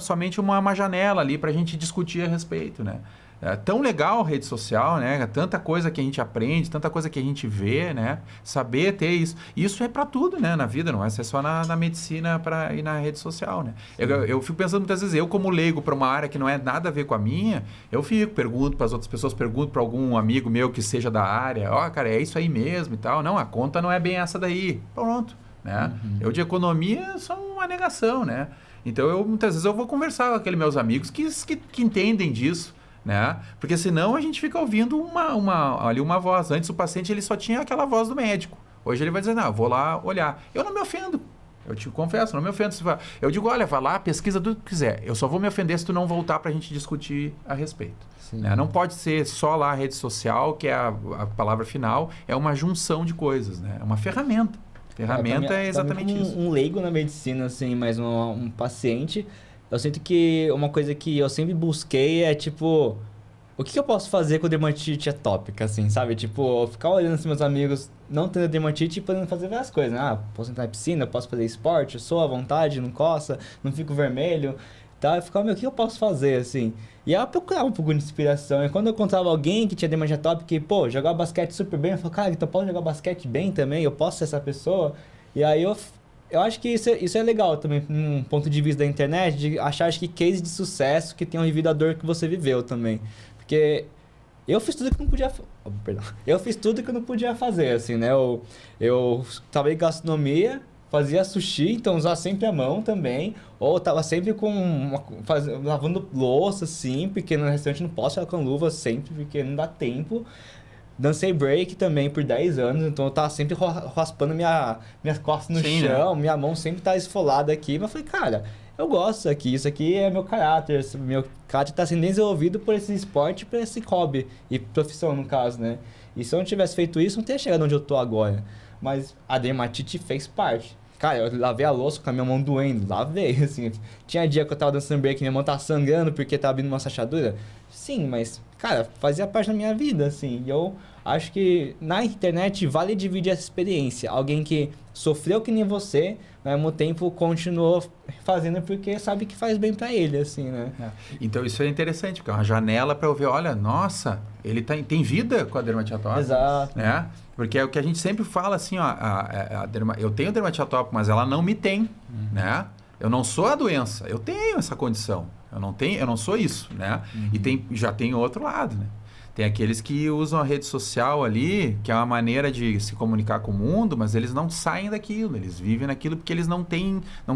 somente uma janela ali para a gente discutir a respeito, né? É tão legal a rede social, né? Tanta coisa que a gente aprende, tanta coisa que a gente vê, né? Saber ter isso. Isso é para tudo, né? Na vida, não vai ser só na medicina e na rede social, né? Eu fico pensando muitas vezes, eu como leigo para uma área que não é nada a ver com a minha, pergunto para as outras pessoas, pergunto para algum amigo meu que seja da área, cara, é isso aí mesmo e tal. Não, a conta não é bem essa daí. Pronto, né? Eu de economia sou uma negação, né? Então, muitas vezes eu vou conversar com aqueles meus amigos que entendem disso, né? Porque senão a gente fica ouvindo uma voz. Antes o paciente ele só tinha aquela voz do médico. Hoje ele vai dizer, não, eu vou lá olhar. Eu não me ofendo. Eu te confesso, não me ofendo. Eu digo, olha, vai lá, pesquisa tudo que quiser. Eu só vou me ofender se tu não voltar pra gente discutir a respeito. Né? Não pode ser só lá a rede social, que é a palavra final, é uma junção de coisas, né? É uma ferramenta. Ferramenta é exatamente isso. Um leigo na medicina, assim, mas um paciente... Eu sinto que uma coisa que eu sempre busquei é, tipo... O que eu posso fazer com dermatite atópica, assim, sabe? Tipo, ficar olhando assim meus amigos não tendo dermatite e podendo fazer várias coisas, né? Posso entrar na piscina, posso fazer esporte, eu sou à vontade, não coça, não fico vermelho, tá? Eu ficava, o que eu posso fazer, assim? E eu procurava um pouco de inspiração. E quando eu encontrava alguém que tinha dermatite atópica e, jogava basquete super bem, eu falava, cara, então eu posso jogar basquete bem também? Eu posso ser essa pessoa? E aí eu acho que isso é legal também, num ponto de vista da internet, de achar, acho que, case de sucesso que tenham vivido a dor que você viveu também. Porque eu fiz tudo que não podia... Eu fiz tudo que eu não podia fazer, assim, né? Eu trabalhei em gastronomia, fazia sushi, então usava sempre a mão também. Ou tava sempre lavando louça, assim, porque no restaurante não posso ficar com luva sempre, porque não dá tempo. Dancei break também por 10 anos, então eu tava sempre raspando minhas costas no chão, né? Minha mão sempre tá esfolada aqui. Mas eu falei, cara, eu gosto isso aqui é meu caráter. Meu caráter tá sendo desenvolvido por esse esporte, por esse hobby e profissão, no caso, né? E se eu não tivesse feito isso, não teria chegado onde eu tô agora. Mas a dermatite fez parte. Cara, eu lavei a louça com a minha mão doendo, lavei, assim. Tinha dia que eu tava dançando break e minha mão tava sangrando porque tava abrindo uma rachadura. Sim, mas, cara, fazia parte da minha vida, assim. E eu acho que na internet vale dividir essa experiência. Alguém que sofreu que nem você, mas ao mesmo tempo continuou fazendo porque sabe que faz bem pra ele, assim, né? Então isso é interessante, porque é uma janela para eu ver, olha, nossa, ele tem vida com a dermatite atópica. Exato. Né? Porque é o que a gente sempre fala assim, ó, eu tenho dermatite atópica, mas ela não me tem, né? Eu não sou a doença, eu tenho essa condição. Eu não sou isso, né? E já tem outro lado, né? Tem aqueles que usam a rede social ali, que é uma maneira de se comunicar com o mundo, mas eles não saem daquilo, eles vivem naquilo porque eles não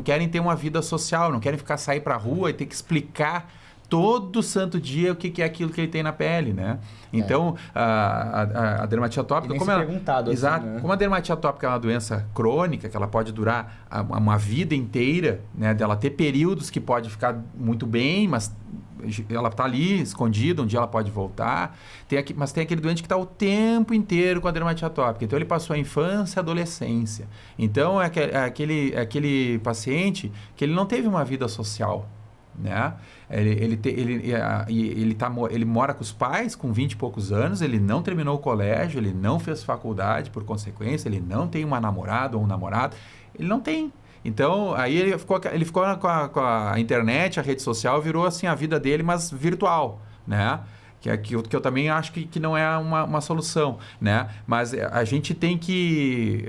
querem ter uma vida social, não querem sair pra rua e ter que explicar todo santo dia o que é aquilo que ele tem na pele, né? Então, a dermatite atópica, como exato, como a dermatite atópica é uma doença crônica, que ela pode durar uma vida inteira, né? Dela ter períodos que pode ficar muito bem, mas ela está ali escondida, um dia ela pode voltar. Mas tem aquele doente que está o tempo inteiro com a dermatite atópica. Então, ele passou a infância e a adolescência. Então, é aquele paciente que ele não teve uma vida social, né? Ele mora com os pais com 20 e poucos anos, ele não terminou o colégio, ele não fez faculdade, por consequência, ele não tem uma namorada ou um namorado, ele não tem. Então, aí ele ficou com a internet, a rede social, virou assim a vida dele, mas virtual, né? Que eu também acho que não é uma solução, né? Mas a gente tem que...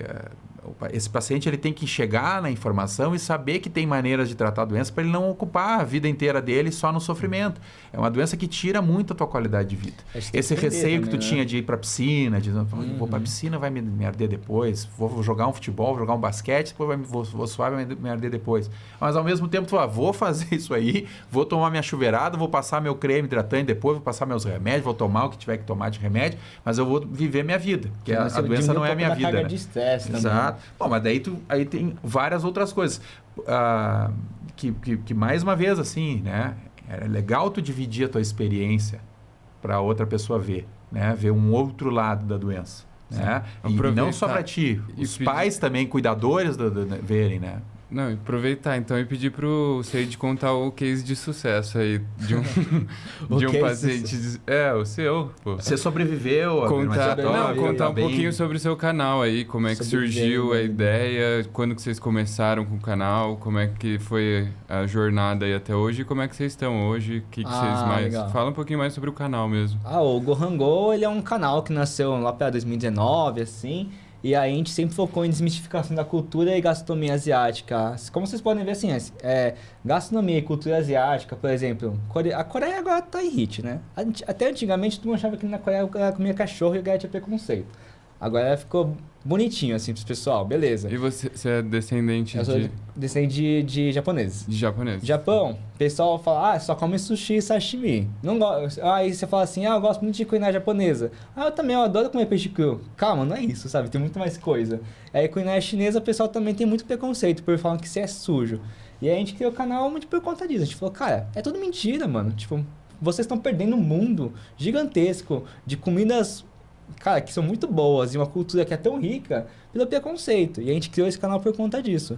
Esse paciente ele tem que chegar na informação e saber que tem maneiras de tratar a doença para ele não ocupar a vida inteira dele só no sofrimento. É uma doença que tira muito a tua qualidade de vida. Esse receio que tu tinha de ir para a piscina, de vou para a piscina, vai me arder depois, vou jogar um futebol, vou jogar um basquete, depois vou suar, vai me arder depois. Mas ao mesmo tempo tu fala, vou fazer isso aí, vou tomar minha chuveirada, vou passar meu creme hidratante depois, vou passar meus remédios, vou tomar o que tiver que tomar de remédio, mas eu vou viver minha vida, porque a doença não é a minha vida. Carga de estresse também. Exato. Bom, mas daí aí tem várias outras coisas que mais uma vez assim, né? É legal tu dividir a tua experiência para outra pessoa ver, né? Ver um outro lado da doença, né? E não só para ti, os pais também, cuidadores verem, né? Não, aproveitar então e pedir pro Seide contar o case de sucesso aí de um paciente. O seu, pô. Você sobreviveu a contar um pouquinho sobre o seu canal aí, como é que surgiu a ideia, quando que vocês começaram com o canal, como é que foi a jornada aí até hoje e como é que vocês estão hoje, o que vocês mais... Legal. Fala um pouquinho mais sobre o canal mesmo. O Gohan Go, ele é um canal que nasceu lá para 2019, assim... E aí a gente sempre focou em desmistificação da cultura e gastronomia asiática. Como vocês podem ver, assim, gastronomia e cultura asiática, por exemplo, a Coreia agora tá em hit, né? Até antigamente todo mundo achava que na Coreia o cara comia cachorro e o cara tinha preconceito. Agora ficou bonitinho, assim, pro pessoal, beleza. E você é descendente Eu sou descendente de japoneses. De japoneses. Japão, o pessoal fala, só come sushi e sashimi. Aí você fala assim, eu gosto muito de culinária japonesa. Eu também, eu adoro comer peixe cru. Calma, não é isso, sabe? Tem muito mais coisa. Aí culinária chinesa, o pessoal também tem muito preconceito por falar que isso é sujo. E aí a gente criou o canal muito por conta disso. A gente falou, cara, é tudo mentira, mano. Tipo, vocês estão perdendo um mundo gigantesco de comidas... Cara, que são muito boas e uma cultura que é tão rica pelo preconceito. E a gente criou esse canal por conta disso.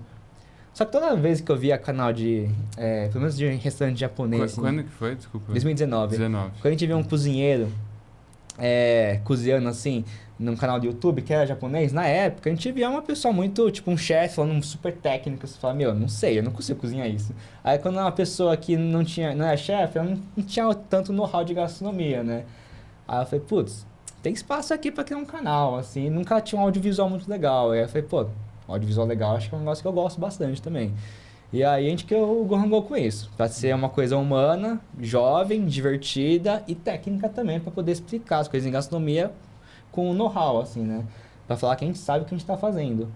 Só que toda vez que eu via canal pelo menos de restaurante japonês... Quando que foi? Desculpa. 2019. Quando a gente via um cozinheiro cozinhando assim, num canal do YouTube que era japonês, na época a gente via uma pessoa muito, tipo um chefe falando super técnico, você fala, eu não sei, eu não consigo cozinhar isso. Aí quando uma pessoa que não era chefe, ela não tinha tanto know-how de gastronomia, né? Aí eu falei, putz, tem espaço aqui para criar um canal, assim, nunca tinha um audiovisual muito legal. Aí eu falei, audiovisual legal, acho que é um negócio que eu gosto bastante também. E aí a gente criou o Gohan Go com isso, para ser uma coisa humana, jovem, divertida e técnica também, para poder explicar as coisas em gastronomia com know-how, assim, né? Para falar que a gente sabe o que a gente está fazendo.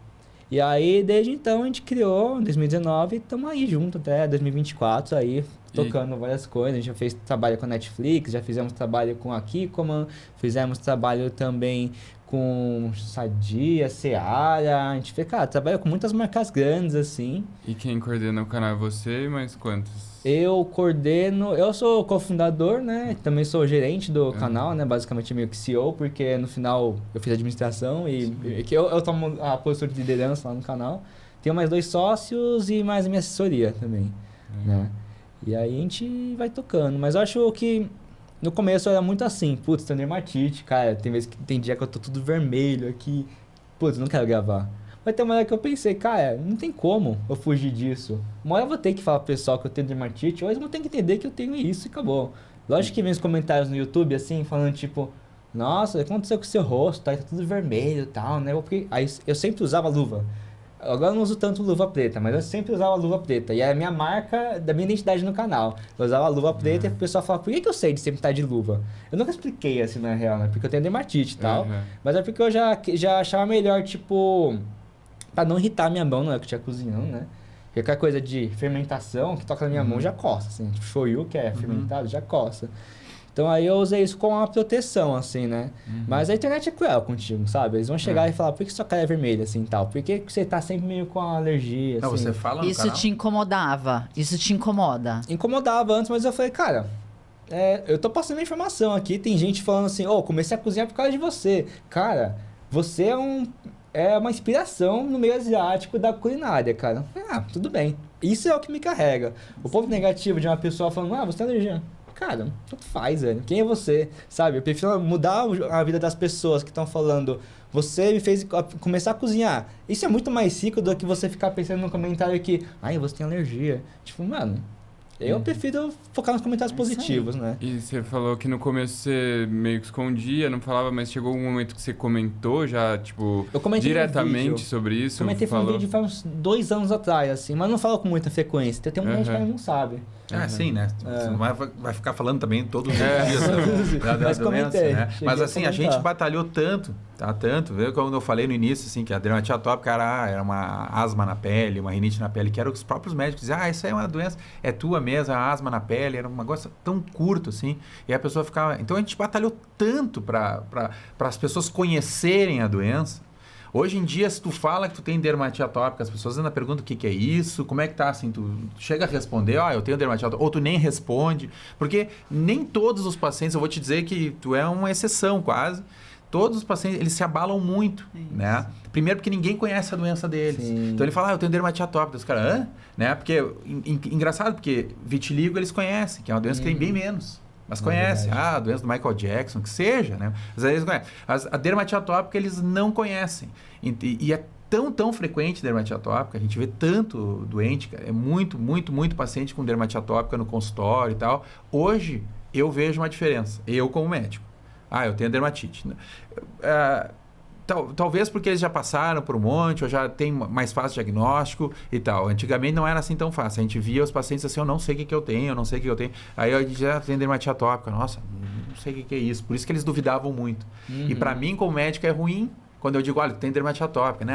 E aí, desde então, a gente criou, em 2019, e estamos aí junto até 2024, aí, tocando várias coisas. A gente já fez trabalho com a Netflix, já fizemos trabalho com a Kikoman, fizemos trabalho também com Sadia, Seara. A gente fez, trabalha com muitas marcas grandes, assim. E quem coordena o canal é você e mais quantos? Eu coordeno, eu sou cofundador, né? Também sou gerente do canal, né? Basicamente meio que CEO, porque no final eu fiz administração e que eu tomo a posição de liderança lá no canal. Tenho mais 2 sócios e mais a minha assessoria também, né? E aí a gente vai tocando. Mas eu acho que No começo eu era muito assim, putz, tem dermatite, cara, tem dia que eu tô tudo vermelho aqui, putz, não quero gravar. Mas tem uma hora que eu pensei, cara, não tem como eu fugir disso. Uma hora eu vou ter que falar pro pessoal que eu tenho dermatite, ou eles vão ter que entender que eu tenho isso e acabou. Lógico que vem os comentários no YouTube, assim, falando tipo, nossa, o que aconteceu com o seu rosto, tá tudo vermelho e tal, né? Porque aí eu sempre usava luva. Agora eu não uso tanto luva preta, mas eu sempre usava luva preta. E é a minha marca da minha identidade no canal. Eu usava luva preta e o pessoal fala, por que eu sei de sempre estar de luva? Eu nunca expliquei assim na real, né? Porque eu tenho dermatite e tal. Mas é porque eu já achava melhor, tipo, pra não irritar a minha mão na hora que eu tinha cozinhando, né? Porque qualquer coisa de fermentação que toca na minha mão já coça, assim. Tipo, shoyu, que é fermentado, já coça. Então aí eu usei isso como uma proteção, assim, né? Mas a internet é cruel contigo, sabe? Eles vão chegar e falar, por que sua cara é vermelha, assim, tal? Por que você tá sempre meio com alergia, Não, assim? você fala no Isso canal? te incomodava? Isso te incomoda? Incomodava antes, mas eu falei, cara, eu tô passando a informação aqui, tem gente falando assim, comecei a cozinhar por causa de você. Cara, você é uma inspiração no meio asiático da culinária, cara. Eu falei, tudo bem. Isso é o que me carrega. O ponto negativo de uma pessoa falando, você tem alergia. Cara, tanto faz, velho. Quem é você? Sabe? Eu prefiro mudar a vida das pessoas que estão falando. Você me fez começar a cozinhar. Isso é muito mais rico do que você ficar pensando no comentário que... você tem alergia. Tipo, mano... Eu prefiro focar nos comentários positivos, né? E você falou que no começo você meio que escondia, não falava, mas chegou um momento que você comentou já, tipo, eu comentei diretamente sobre isso? Comentei um vídeo faz uns 2 anos atrás, assim, mas não falo com muita frequência. Tem um monte que não sabe. Sim, né? Você não vai ficar falando também todos os dias da Mas doença, comentei, né? Mas assim, a gente batalhou tanto, viu? Como eu falei no início, assim, que a dermatite atópica era uma asma na pele, uma rinite na pele, que era os próprios médicos diziam, isso aí é uma doença, é tua mesmo, a asma na pele, era um negócio tão curto, assim, e a pessoa ficava... Então a gente batalhou tanto para as pessoas conhecerem a doença. Hoje em dia, se tu fala que tu tem dermatite atópica, as pessoas ainda perguntam o que é isso, como é que tá, assim, tu chega a responder, eu tenho dermatite atópica, ou tu nem responde, porque nem todos os pacientes, eu vou te dizer que tu é uma exceção quase, todos os pacientes, eles se abalam muito, né? Primeiro porque ninguém conhece a doença deles. Sim. Então ele fala, eu tenho dermatite atópica, os caras, né? Porque, engraçado, porque vitiligo eles conhecem, que é uma doença que tem bem menos. Mas conhece, a doença do Michael Jackson, que seja, né? Mas eles conhecem. A dermatite atópica eles não conhecem. E é tão frequente a dermatite atópica, a gente vê tanto doente, cara, é muito paciente com dermatite atópica no consultório e tal. Hoje, eu vejo uma diferença, eu como médico. Eu tenho dermatite. Talvez porque eles já passaram por um monte, ou já tem mais fácil diagnóstico e tal. Antigamente não era assim tão fácil. A gente via os pacientes assim, eu não sei o que eu tenho, eu não sei o que eu tenho. Aí eu já tenho dermatite atópica. Nossa, não sei o que é isso. Por isso que eles duvidavam muito. E para mim, como médico, é ruim quando eu digo, olha, tu tem dermatite atópica.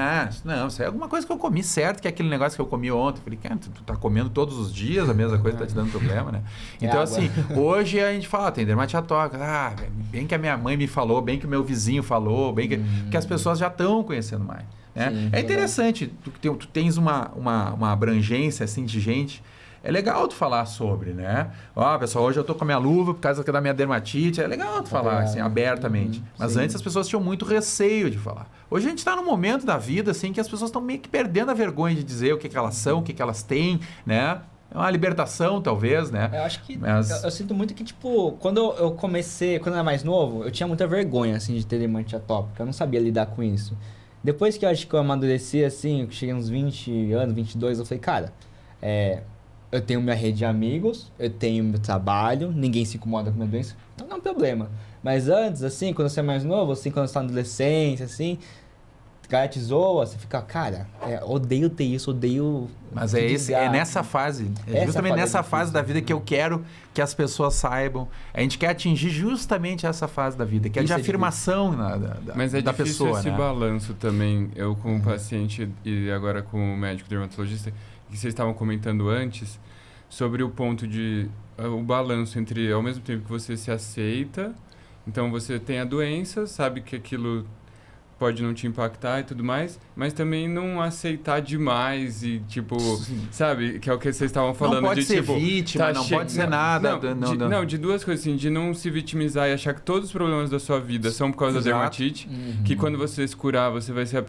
Não, isso é alguma coisa que eu comi certo, que é aquele negócio que eu comi ontem. Eu falei, cara, tu tá comendo todos os dias a mesma coisa, tá te dando problema, né? Então, assim, hoje a gente fala, tem dermatite atópica. Bem que a minha mãe me falou, bem que o meu vizinho falou, bem que as pessoas já estão conhecendo mais. Né? Sim, é interessante, tu tens uma abrangência, assim, de gente. É legal tu falar sobre, né? Pessoal, hoje eu tô com a minha luva por causa da minha dermatite. É legal tu falar, assim, abertamente. Mas antes as pessoas tinham muito receio de falar. Hoje a gente tá num momento da vida, assim, que as pessoas estão meio que perdendo a vergonha de dizer o que elas são, o que elas têm, né? É uma libertação, talvez, né? Eu acho que... Eu sinto muito que, tipo, quando eu comecei... Quando eu era mais novo, eu tinha muita vergonha, assim, de ter dermatite atópica. Eu não sabia lidar com isso. Depois que eu acho que eu amadureci, assim, eu cheguei uns 20 anos, 22, eu falei, cara... Eu tenho minha rede de amigos, eu tenho meu trabalho, ninguém se incomoda com minha doença, então não é um problema. Mas antes, assim, quando você é mais novo, assim, quando você tá na adolescência, assim, o cara te zoa, você fica, cara, odeio ter isso, odeio... Mas é nessa fase, justamente nessa fase da vida que eu quero que as pessoas saibam. A gente quer atingir justamente essa fase da vida, que é de afirmação da Mas é da difícil pessoa, esse né? balanço também, eu como paciente e agora como médico dermatologista, que vocês estavam comentando antes, sobre o ponto de... o balanço entre, ao mesmo tempo que você se aceita, então você tem a doença, sabe que aquilo pode não te impactar e tudo mais, mas também não aceitar demais e, tipo, sabe? Que é o que vocês estavam falando. Não pode ser tipo, vítima, não pode ser nada. Não, de duas coisas assim, de não se vitimizar e achar que todos os problemas da sua vida são por causa da dermatite, que quando você se curar, você vai ser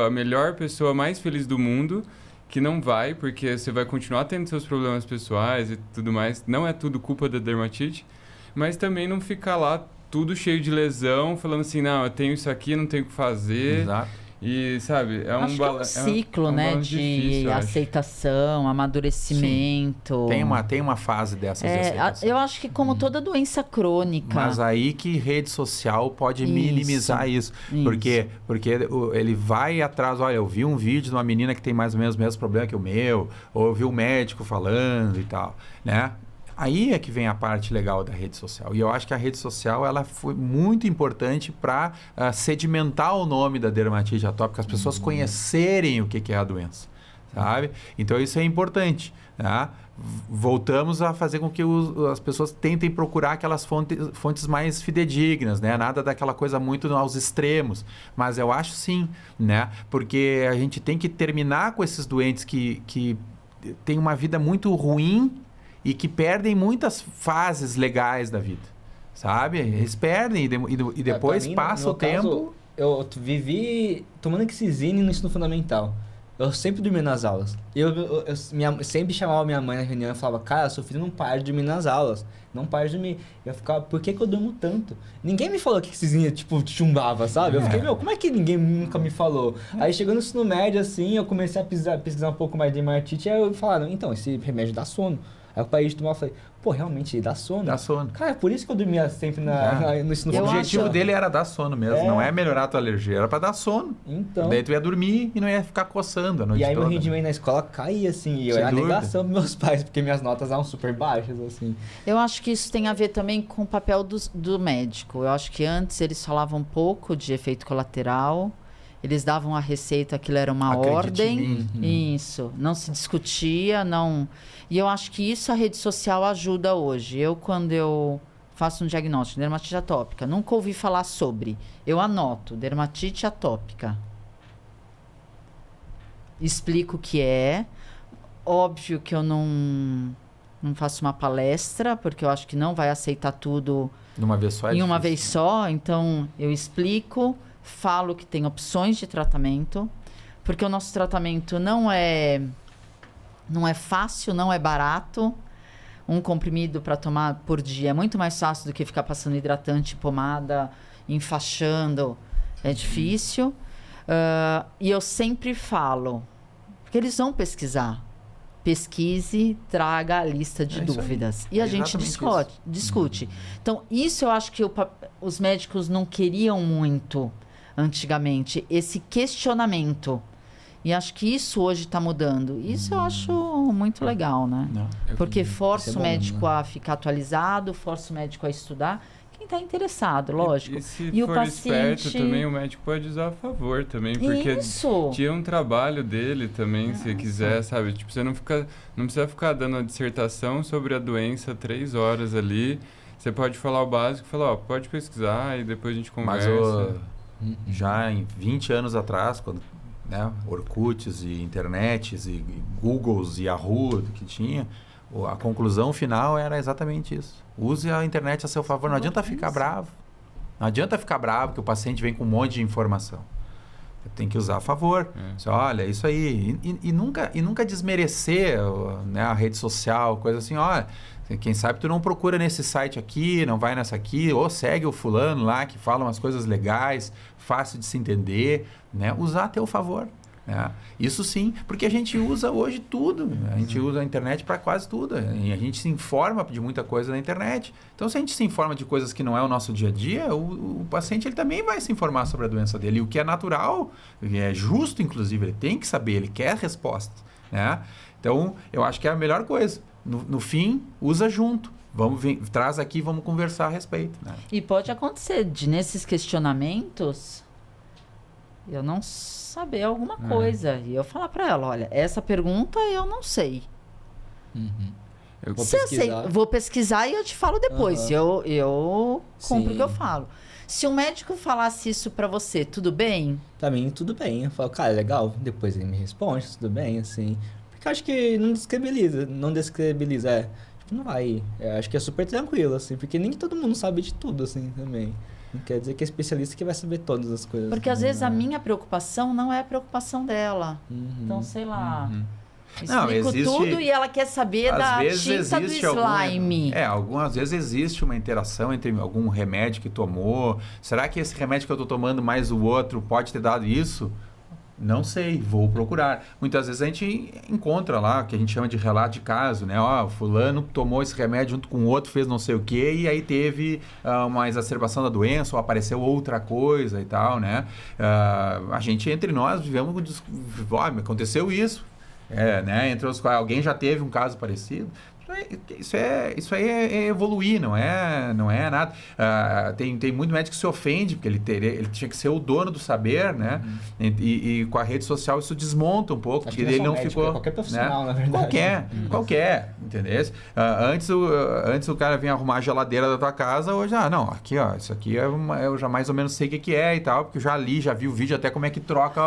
a melhor pessoa mais feliz do mundo, que não vai, porque você vai continuar tendo seus problemas pessoais e tudo mais, não é tudo culpa da dermatite. mas também não ficar lá tudo cheio de lesão, falando assim, não, eu tenho isso aqui, não tenho o que fazer. Exato. E, sabe, Acho que é um ciclo, né, balanço de difícil, eu acho. aceitação, amadurecimento. Tem uma fase dessas de aceitação. Eu acho que como toda doença crônica. Mas aí que rede social pode minimizar isso. Porque ele vai atrás, olha, eu vi um vídeo de uma menina que tem mais ou menos o mesmo problema que o meu, ou eu vi um médico falando e tal, né? Aí é que vem a parte legal da rede social. E eu acho que a rede social ela foi muito importante para sedimentar o nome da dermatite atópica, as pessoas conhecerem o que é a doença, sabe? Então isso é importante, né? Voltamos a fazer com que as pessoas tentem procurar aquelas fontes mais fidedignas, né? Nada daquela coisa muito aos extremos. Mas eu acho sim, né? Porque a gente tem que terminar com esses doentes que têm uma vida muito ruim e que perdem muitas fases legais da vida, sabe? Eles perdem e depois mim, passa o tempo... Caso, eu vivi tomando Oxizine no ensino fundamental. Eu sempre dormia nas aulas. Eu sempre chamava minha mãe na reunião e falava, cara, seu filho não para de dormir nas aulas. Não para de dormir. Eu ficava, por que eu durmo tanto? Ninguém me falou que Oxizine, tipo, chumbava, sabe? Eu fiquei, como é que ninguém nunca me falou? Aí chegou no ensino médio, assim, eu comecei a pesquisar um pouco mais de dermatite, aí eu falaram, então, esse remédio dá sono. Aí eu parei de tomar e falei, pô, realmente dá sono? Dá sono. Cara, é por isso que eu dormia sempre no ensino O fundamental. objetivo dele era dar sono mesmo, não é melhorar a tua alergia, era pra dar sono. Então. Daí tu ia dormir e não ia ficar coçando a noite E aí toda. meu rendimento na escola caía, assim, e eu Sem era a dúvida. negação dos meus pais, porque minhas notas eram super baixas, assim. Eu acho que isso tem a ver também com o papel do médico. Eu acho que antes eles falavam um pouco de efeito colateral, eles davam a receita, aquilo era uma Acredite em ordem. mim. Isso. Não se discutia, não... E eu acho que isso a rede social ajuda hoje. Quando eu faço um diagnóstico de dermatite atópica, nunca ouvi falar sobre. Eu anoto, dermatite atópica. Explico o que é. Óbvio que eu não faço uma palestra, porque eu acho que não vai aceitar tudo Numa vez só é em uma difícil. vez só. Então, eu explico, falo que tem opções de tratamento, porque o nosso tratamento não é fácil, não é barato. Um comprimido para tomar por dia é muito mais fácil do que ficar passando hidratante, pomada, enfaixando. É difícil. E eu sempre falo, porque eles vão pesquisar. Pesquise, traga a lista de dúvidas. E a gente discute. Então, isso eu acho que os médicos não queriam muito antigamente, esse questionamento. E acho que isso hoje está mudando. Isso eu acho muito legal, né? Porque força o médico a ficar atualizado, força o médico a estudar. Quem está interessado, lógico. E se E o for paciente... esperto também, o médico pode usar a favor também. Porque Isso! tira um trabalho dele também, se quiser, sabe? Tipo, você não precisa ficar dando a dissertação sobre a doença 3 horas ali. Você pode falar o básico, falar, pode pesquisar e depois a gente conversa. Mas já em 20 anos atrás, quando... né, Orkuts e internets e Googles e Yahoo que tinha, a conclusão final era exatamente isso. Use a internet a seu favor. Não adianta ficar bravo. Não adianta ficar bravo que o paciente vem com um monte de informação. Você tem que usar a favor. Você, olha, isso aí. E nunca desmerecer, né, a rede social, coisa assim, olha, quem sabe tu não procura nesse site aqui, não vai nessa aqui, ou segue o fulano lá que fala umas coisas legais, fácil de se entender, né? Usar a teu favor. Né? Isso sim, porque a gente usa hoje tudo. A gente usa a internet para quase tudo. E a gente se informa de muita coisa na internet. Então, se a gente se informa de coisas que não é o nosso dia a dia, o paciente ele também vai se informar sobre a doença dele. E o que é natural, é justo, inclusive, ele tem que saber, ele quer respostas. Né? Então, eu acho que é a melhor coisa. No fim, usa junto. Traz aqui, vamos conversar a respeito. Né? E pode acontecer nesses questionamentos eu não saber alguma coisa e eu falar para ela, olha, essa pergunta eu não sei. Eu vou pesquisar. Vou pesquisar e eu te falo depois. Eu cumpro o que eu falo. Se um médico falasse isso para você, tudo bem? Pra mim, tudo bem. Eu falo, cara, legal. Depois ele me responde, tudo bem, assim. Porque eu acho que não descredibiliza. Tipo, não vai. Eu acho que é super tranquilo, assim, porque nem todo mundo sabe de tudo, assim, também. Não quer dizer que é especialista que vai saber todas as coisas. Porque às vezes a minha preocupação não é a preocupação dela. Então, sei lá. Explico tudo e ela quer saber da tinta do slime. Algumas vezes existe uma interação entre algum remédio que tomou. Será que esse remédio que eu estou tomando mais o outro pode ter dado isso? Não sei, vou procurar. Muitas vezes a gente encontra lá, que a gente chama de relato de caso, né? Fulano tomou esse remédio junto com o outro, fez não sei o quê, e aí teve uma exacerbação da doença, ou apareceu outra coisa e tal, né? A gente, entre nós, vivemos... aconteceu isso. Né? Entre os quais alguém já teve um caso parecido. Isso aí é evoluir, não é nada. Tem muito médico que se ofende, porque ele tinha que ser o dono do saber, né? E com a rede social isso desmonta um pouco, porque ele não médico, ficou... qualquer profissional, né? na verdade. Qualquer, entendeu? Antes o cara vinha arrumar a geladeira da tua casa, hoje, aqui, isso aqui eu já mais ou menos sei o que é e tal, porque eu já vi o vídeo até como é que troca,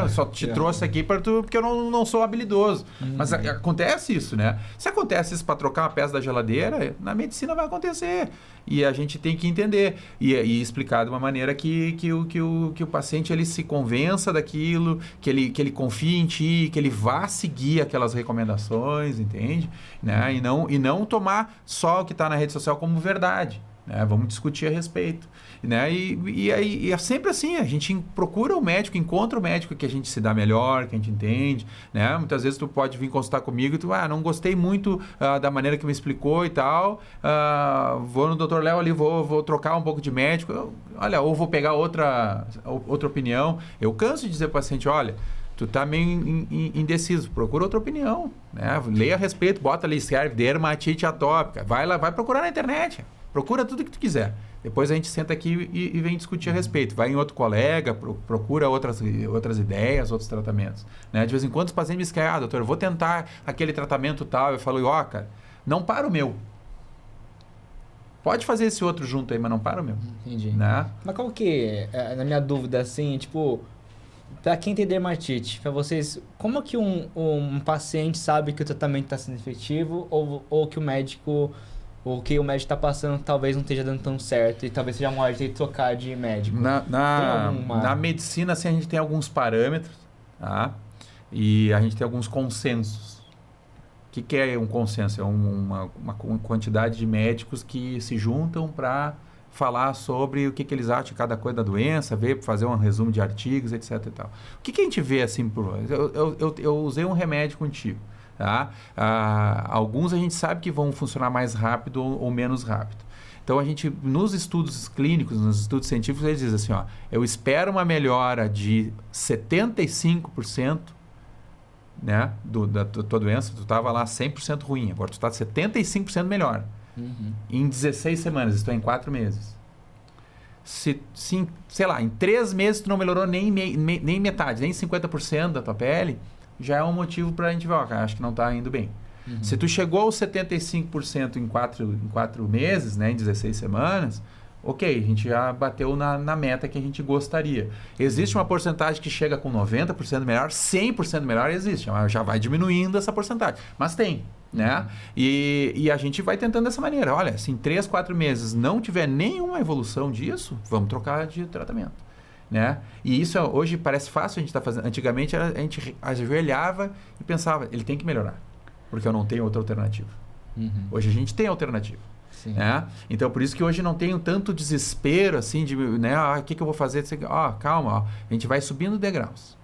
só te trouxe aqui porque eu não sou habilidoso. Mas acontece isso, né? Se acontece para trocar uma peça da geladeira, na medicina vai acontecer. E a gente tem que entender e explicar de uma maneira que o paciente ele se convença daquilo, que ele confie em ti, que ele vá seguir aquelas recomendações, entende? Né? E não tomar só o que está na rede social como verdade. Né? Vamos discutir a respeito. Né? E é sempre assim, a gente procura o médico, encontra o médico que a gente se dá melhor, que a gente entende, né? Muitas vezes tu pode vir consultar comigo e tu, não gostei muito da maneira que me explicou e tal, vou no Dr. Léo ali, vou trocar um pouco de médico, ou vou pegar outra opinião. Eu canso de dizer para o paciente, olha, tu tá meio indeciso, procura outra opinião, né? Leia a respeito, bota ali, escreve dermatite atópica, vai procurar na internet, procura tudo que tu quiser. Depois a gente senta aqui e vem discutir a respeito. Vai em outro colega, procura outras ideias, outros tratamentos. Né? De vez em quando os pacientes me escrevem, doutor, eu vou tentar aquele tratamento tal. Eu falo, cara, não para o meu. Pode fazer esse outro junto aí, mas não para o meu. Entendi. Né? Mas qual que é, na minha dúvida, assim, tipo, pra quem tem dermatite, pra vocês, como que um paciente sabe que o tratamento está sendo efetivo ou que o médico está passando talvez não esteja dando tão certo e talvez seja uma hora de trocar de médico? Na medicina, assim, a gente tem alguns parâmetros, tá? E a gente tem alguns consensos. O que é um consenso? É uma quantidade de médicos que se juntam para falar sobre o que eles acham de cada coisa da doença, fazer um resumo de artigos, etc. E tal. O que a gente vê assim? Eu usei um remédio contigo. Tá? Alguns a gente sabe que vão funcionar mais rápido ou menos rápido. Então, a gente, nos estudos clínicos, nos estudos científicos, eles dizem assim, eu espero uma melhora de 75%, né, da tua doença. Tu estava lá 100% ruim, agora tu está 75% melhor. Em 16 semanas, isto é, em 4 meses. Sei lá, em 3 meses tu não melhorou nem metade, nem 50% da tua pele, já é um motivo para a gente ver, acho que não está indo bem. Se tu chegou aos 75% em 4 meses, né, em 16 semanas, ok, a gente já bateu na meta que a gente gostaria. Existe uma porcentagem que chega com 90% melhor, 100% melhor, existe, já vai diminuindo essa porcentagem, mas tem. Né? E a gente vai tentando dessa maneira. Olha, se em 3, 4 meses não tiver nenhuma evolução disso, vamos trocar de tratamento. Né? E isso hoje parece fácil a gente estar fazendo. Antigamente a gente ajoelhava e pensava, ele tem que melhorar, porque eu não tenho outra alternativa. Hoje a gente tem alternativa. Né? Então por isso que hoje não tenho tanto desespero assim de, né? O que eu vou fazer? Calma, a gente vai subindo degraus.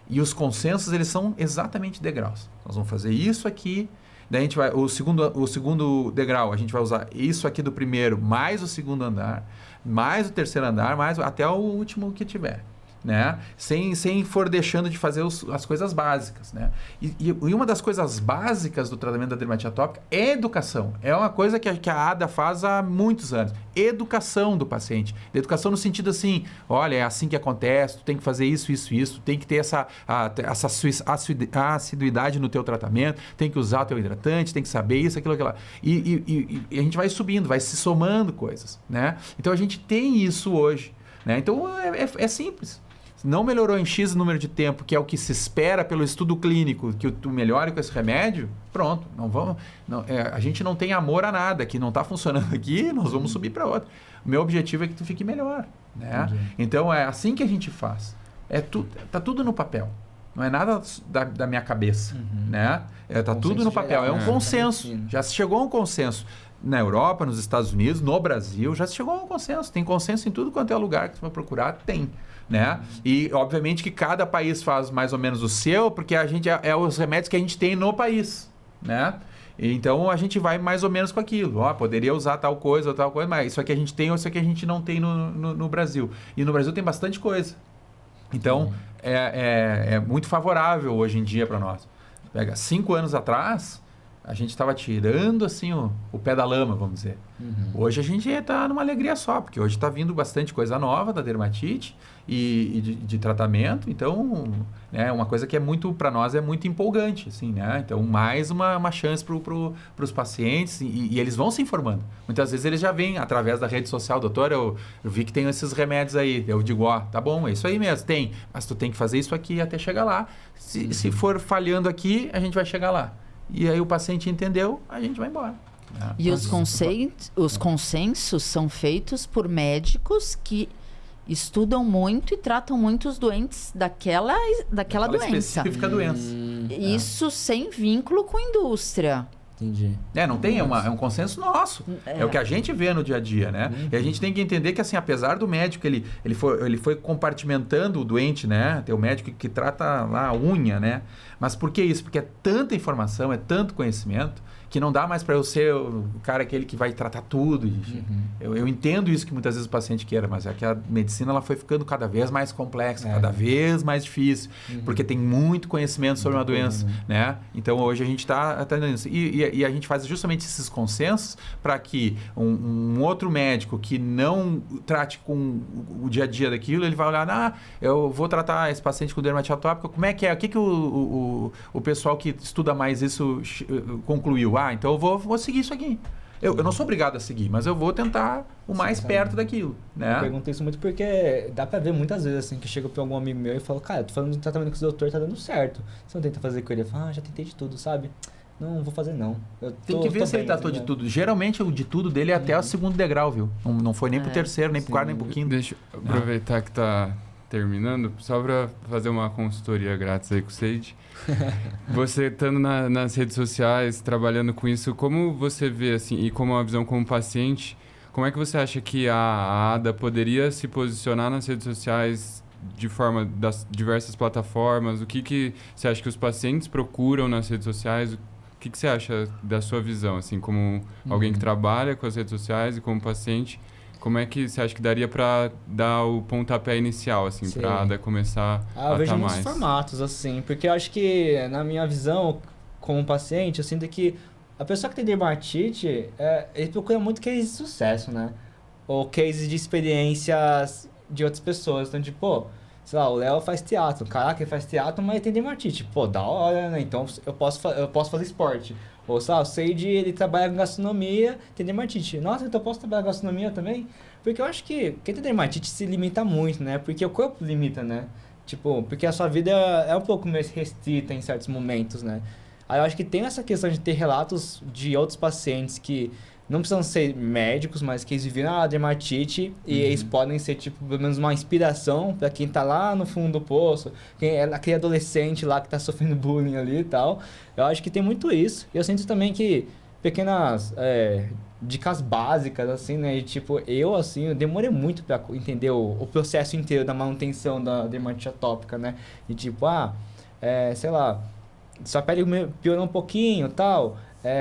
E os consensos, eles são exatamente degraus. Nós vamos fazer isso aqui. Daí a gente vai, o segundo degrau, a gente vai usar isso aqui do primeiro, mais o segundo andar, mais o terceiro andar, mais até o último que tiver. Né? Sem for deixando de fazer as coisas básicas. Né? E uma das coisas básicas do tratamento da dermatite atópica é educação. É uma coisa que a ADA faz há muitos anos. Educação do paciente. Educação no sentido assim, olha, é assim que acontece, tu tem que fazer isso, tem que ter essa assiduidade no teu tratamento, tem que usar o teu hidratante, tem que saber isso, aquilo. E a gente vai subindo, vai se somando coisas. Né? Então a gente tem isso hoje. Né? Então é simples. Não melhorou em X número de tempo, que é o que se espera pelo estudo clínico, que tu melhore com esse remédio, pronto. A gente não tem amor a nada, que não está funcionando aqui, nós vamos subir para outro. O meu objetivo é que tu fique melhor. Né? Então, é assim que a gente faz. Tá tudo no papel. Não é nada da minha cabeça, né? Tá tudo no papel. geral, É um né? consenso. Já se chegou a um consenso. Na Europa, nos Estados Unidos, no Brasil, já se chegou a um consenso. Tem consenso em tudo quanto é lugar que você vai procurar, tem. Né? E, obviamente, que cada país faz mais ou menos o seu, porque a gente é os remédios que a gente tem no país, né? Então, a gente vai mais ou menos com aquilo. Poderia usar tal coisa, mas isso aqui a gente tem ou isso aqui a gente não tem no Brasil. E no Brasil tem bastante coisa. Então, é muito favorável hoje em dia para nós. Pega 5 anos atrás, a gente estava tirando assim o pé da lama, vamos dizer. Hoje a gente está numa alegria só, porque hoje está vindo bastante coisa nova da dermatite e de tratamento. Então, né, uma coisa que é muito, para nós, é muito empolgante, assim, né? Então, mais uma chance para os pacientes e eles vão se informando. Muitas vezes eles já vêm através da rede social, doutor, eu vi que tem esses remédios aí. Eu digo, tá bom, é isso aí mesmo, tem. Mas tu tem que fazer isso aqui até chegar lá. Se for falhando aqui, a gente vai chegar lá. E aí o paciente entendeu, a gente vai embora. E os consensos são feitos por médicos que estudam muito e tratam muitos doentes daquela doença. Específica doença. Isso sem vínculo com a indústria. Entendi. Não tem, é um consenso nosso. É o que a gente vê no dia a dia, né? E a gente tem que entender que, assim, apesar do médico, ele foi compartimentando o doente, né? Tem o médico que trata lá a unha, né? Mas por que isso? Porque é tanta informação, é tanto conhecimento, que não dá mais para eu ser o cara aquele que vai tratar tudo. Eu entendo isso que muitas vezes o paciente queira, mas é que a medicina ela foi ficando cada vez mais complexa, cada vez mais difícil, porque tem muito conhecimento sobre uma doença, né? Então, hoje a gente está atendendo isso. E a gente faz justamente esses consensos para que um outro médico que não trate com o dia a dia daquilo, ele vai olhar, eu vou tratar esse paciente com dermatite atópica, como é que é? O que o pessoal que estuda mais isso concluiu? Então eu vou seguir isso aqui. Eu não sou obrigado a seguir, mas eu vou tentar o mais perto daquilo, né? Eu pergunto isso muito porque dá pra ver muitas vezes assim, que chega pra algum amigo meu e fala, cara, tô falando do tratamento com esse doutor, tá dando certo. Você não tenta fazer com ele? Eu falo, já tentei de tudo, sabe? Não vou fazer não. Tem que ver se ele tratou de tudo. Geralmente o de tudo dele é até o segundo degrau, viu? Não foi nem pro terceiro, nem pro quarto, nem pro quinto. Deixa eu aproveitar que tá terminando, só para fazer uma consultoria grátis aí com o Sage. Você estando nas redes sociais, trabalhando com isso, como você vê, assim, e como uma visão como paciente, como é que você acha que a ADA poderia se posicionar nas redes sociais de forma das diversas plataformas? O que você acha que os pacientes procuram nas redes sociais? O que você acha da sua visão, assim, como alguém que trabalha com as redes sociais e como paciente? Como é que você acha que daria para dar o pontapé inicial, assim, para a ADA começar a eu vejo estar muitos mais? formatos, assim, porque eu acho que, na minha visão, como paciente, eu sinto que a pessoa que tem dermatite, ele procura muito cases de sucesso, né? Ou cases de experiências de outras pessoas. Então, tipo, sei lá, o Léo faz teatro. Caraca, ele faz teatro, mas ele tem dermatite. Pô, da hora, né? Então, eu posso fazer esporte. Ou, sei lá, o Seide, ele trabalha com gastronomia, tem dermatite. Nossa, então eu posso trabalhar com gastronomia também? Porque eu acho que quem tem dermatite se limita muito, né? Porque o corpo limita, né? Tipo, porque a sua vida é um pouco mais restrita em certos momentos, né? Aí eu acho que tem essa questão de ter relatos de outros pacientes que não precisam ser médicos, mas que eles viveram a dermatite e eles podem ser, tipo, pelo menos uma inspiração para quem tá lá no fundo do poço, quem é aquele adolescente lá que tá sofrendo bullying ali e tal. Eu acho que tem muito isso. E eu sinto também que pequenas dicas básicas, assim, né? E, tipo, eu demorei muito para entender o processo inteiro da manutenção da dermatite atópica, né? E, tipo, sei lá, sua pele piorou um pouquinho e tal...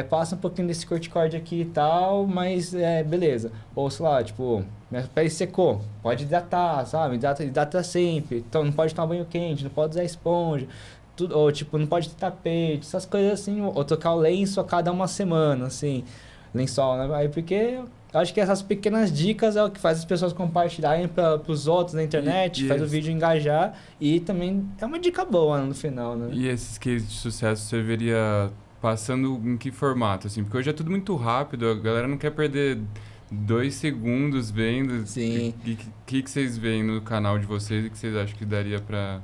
passa um pouquinho desse corticoide aqui e tal, mas beleza. Ou, sei lá, tipo, minha pele secou, pode hidratar, sabe? Hidrata sempre. Então, não pode tomar banho quente, não pode usar esponja. Tudo, ou, tipo, não pode ter tapete, essas coisas assim. Ou trocar o lenço a cada uma semana, assim. Lençol, né? Aí, porque eu acho que essas pequenas dicas é o que faz as pessoas compartilharem para os outros na internet, faz o vídeo engajar. E também é uma dica boa no final, né? E esses cases de sucesso você veria... passando em que formato, assim? Porque hoje é tudo muito rápido, a galera não quer perder 2 segundos vendo. Sim. O que vocês veem no canal de vocês e que vocês acham que daria pra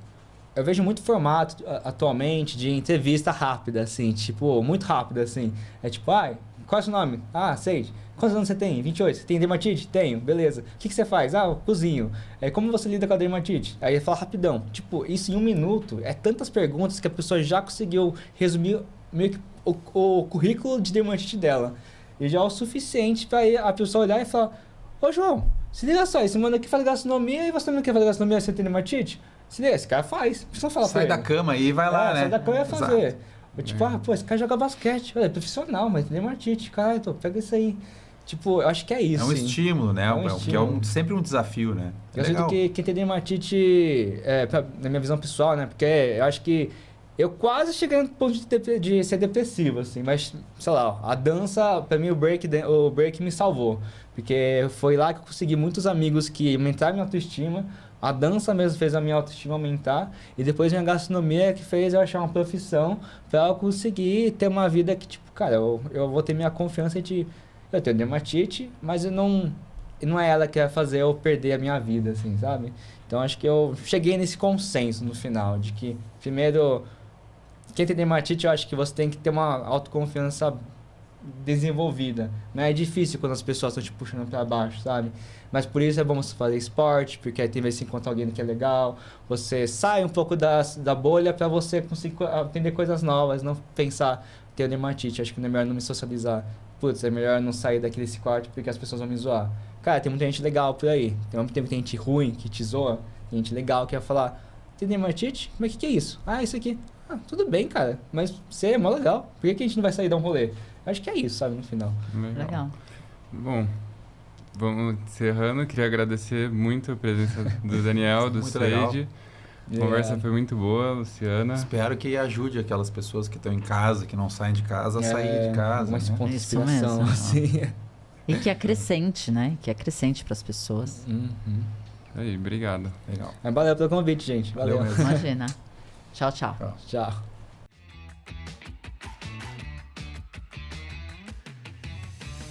eu vejo muito formato atualmente de entrevista rápida, assim, tipo, muito rápida, assim. É tipo, qual é o seu nome? Sei. Quantos anos você tem? 28. Você tem dermatite? Tenho. Beleza. O que você faz? Eu cozinho. Como você lida com a dermatite? Aí ele fala rapidão. Tipo, isso em 1 minuto, é tantas perguntas que a pessoa já conseguiu resumir meio que o currículo de dermatite dela. E já é o suficiente para a pessoa olhar e falar, ô João, se liga só, esse mano aqui faz gastronomia e você também quer fazer gastronomia e você tem dermatite? Se liga, esse cara faz. Precisa falar Sai da cama e vai lá, né? Sai da cama e vai fazer. Exato. Tipo, esse cara joga basquete. Olha, é profissional, mas tem dermatite. Caralho, então, pega isso aí. Tipo, eu acho que é isso. É um estímulo, né? Que é sempre um desafio, né? Eu sinto que quem tem dermatite, na minha visão pessoal, né? Porque eu acho que eu quase cheguei no ponto de ser depressivo, assim. Mas, sei lá, a dança, pra mim, o break me salvou. Porque foi lá que eu consegui muitos amigos que aumentaram minha autoestima. A dança mesmo fez a minha autoestima aumentar. E depois minha gastronomia que fez eu achar uma profissão pra eu conseguir ter uma vida que, tipo, cara, eu vou ter minha confiança de... Eu tenho dermatite, mas não é ela que vai fazer eu perder a minha vida, assim, sabe? Então, acho que eu cheguei nesse consenso no final, de que, primeiro, quem tem dermatite, eu acho que você tem que ter uma autoconfiança desenvolvida. Não é difícil quando as pessoas estão te puxando para baixo, sabe? Mas por isso é bom você fazer esporte, porque aí tem vez que você encontra alguém que é legal, você sai um pouco da bolha para você conseguir aprender coisas novas, não pensar, ter dermatite, acho que não é melhor não me socializar. Putz, é melhor não sair daquele quarto porque as pessoas vão me zoar. Cara, tem muita gente legal por aí. Tem muita gente ruim que te zoa. Tem gente legal que vai falar, tem dermatite? Mas o que é isso? Isso aqui. Tudo bem, cara. Mas você é mó legal. Por que a gente não vai sair dar um rolê? Acho que é isso, sabe, no final. Legal. Bom, vamos encerrando. Queria agradecer muito a presença do Daniel, do Seide. A conversa foi muito boa, Luciana. Espero que ajude aquelas pessoas que estão em casa, que não saem de casa, a sair de casa. Uma né? ponto de Isso inspiração, mesmo. assim. E que acrescente, né? Que acrescente para as pessoas. Aí, obrigado. Legal. Mas valeu pelo convite, gente. Valeu. Valeu mesmo. Imagina. Tchau, tchau. Tchau.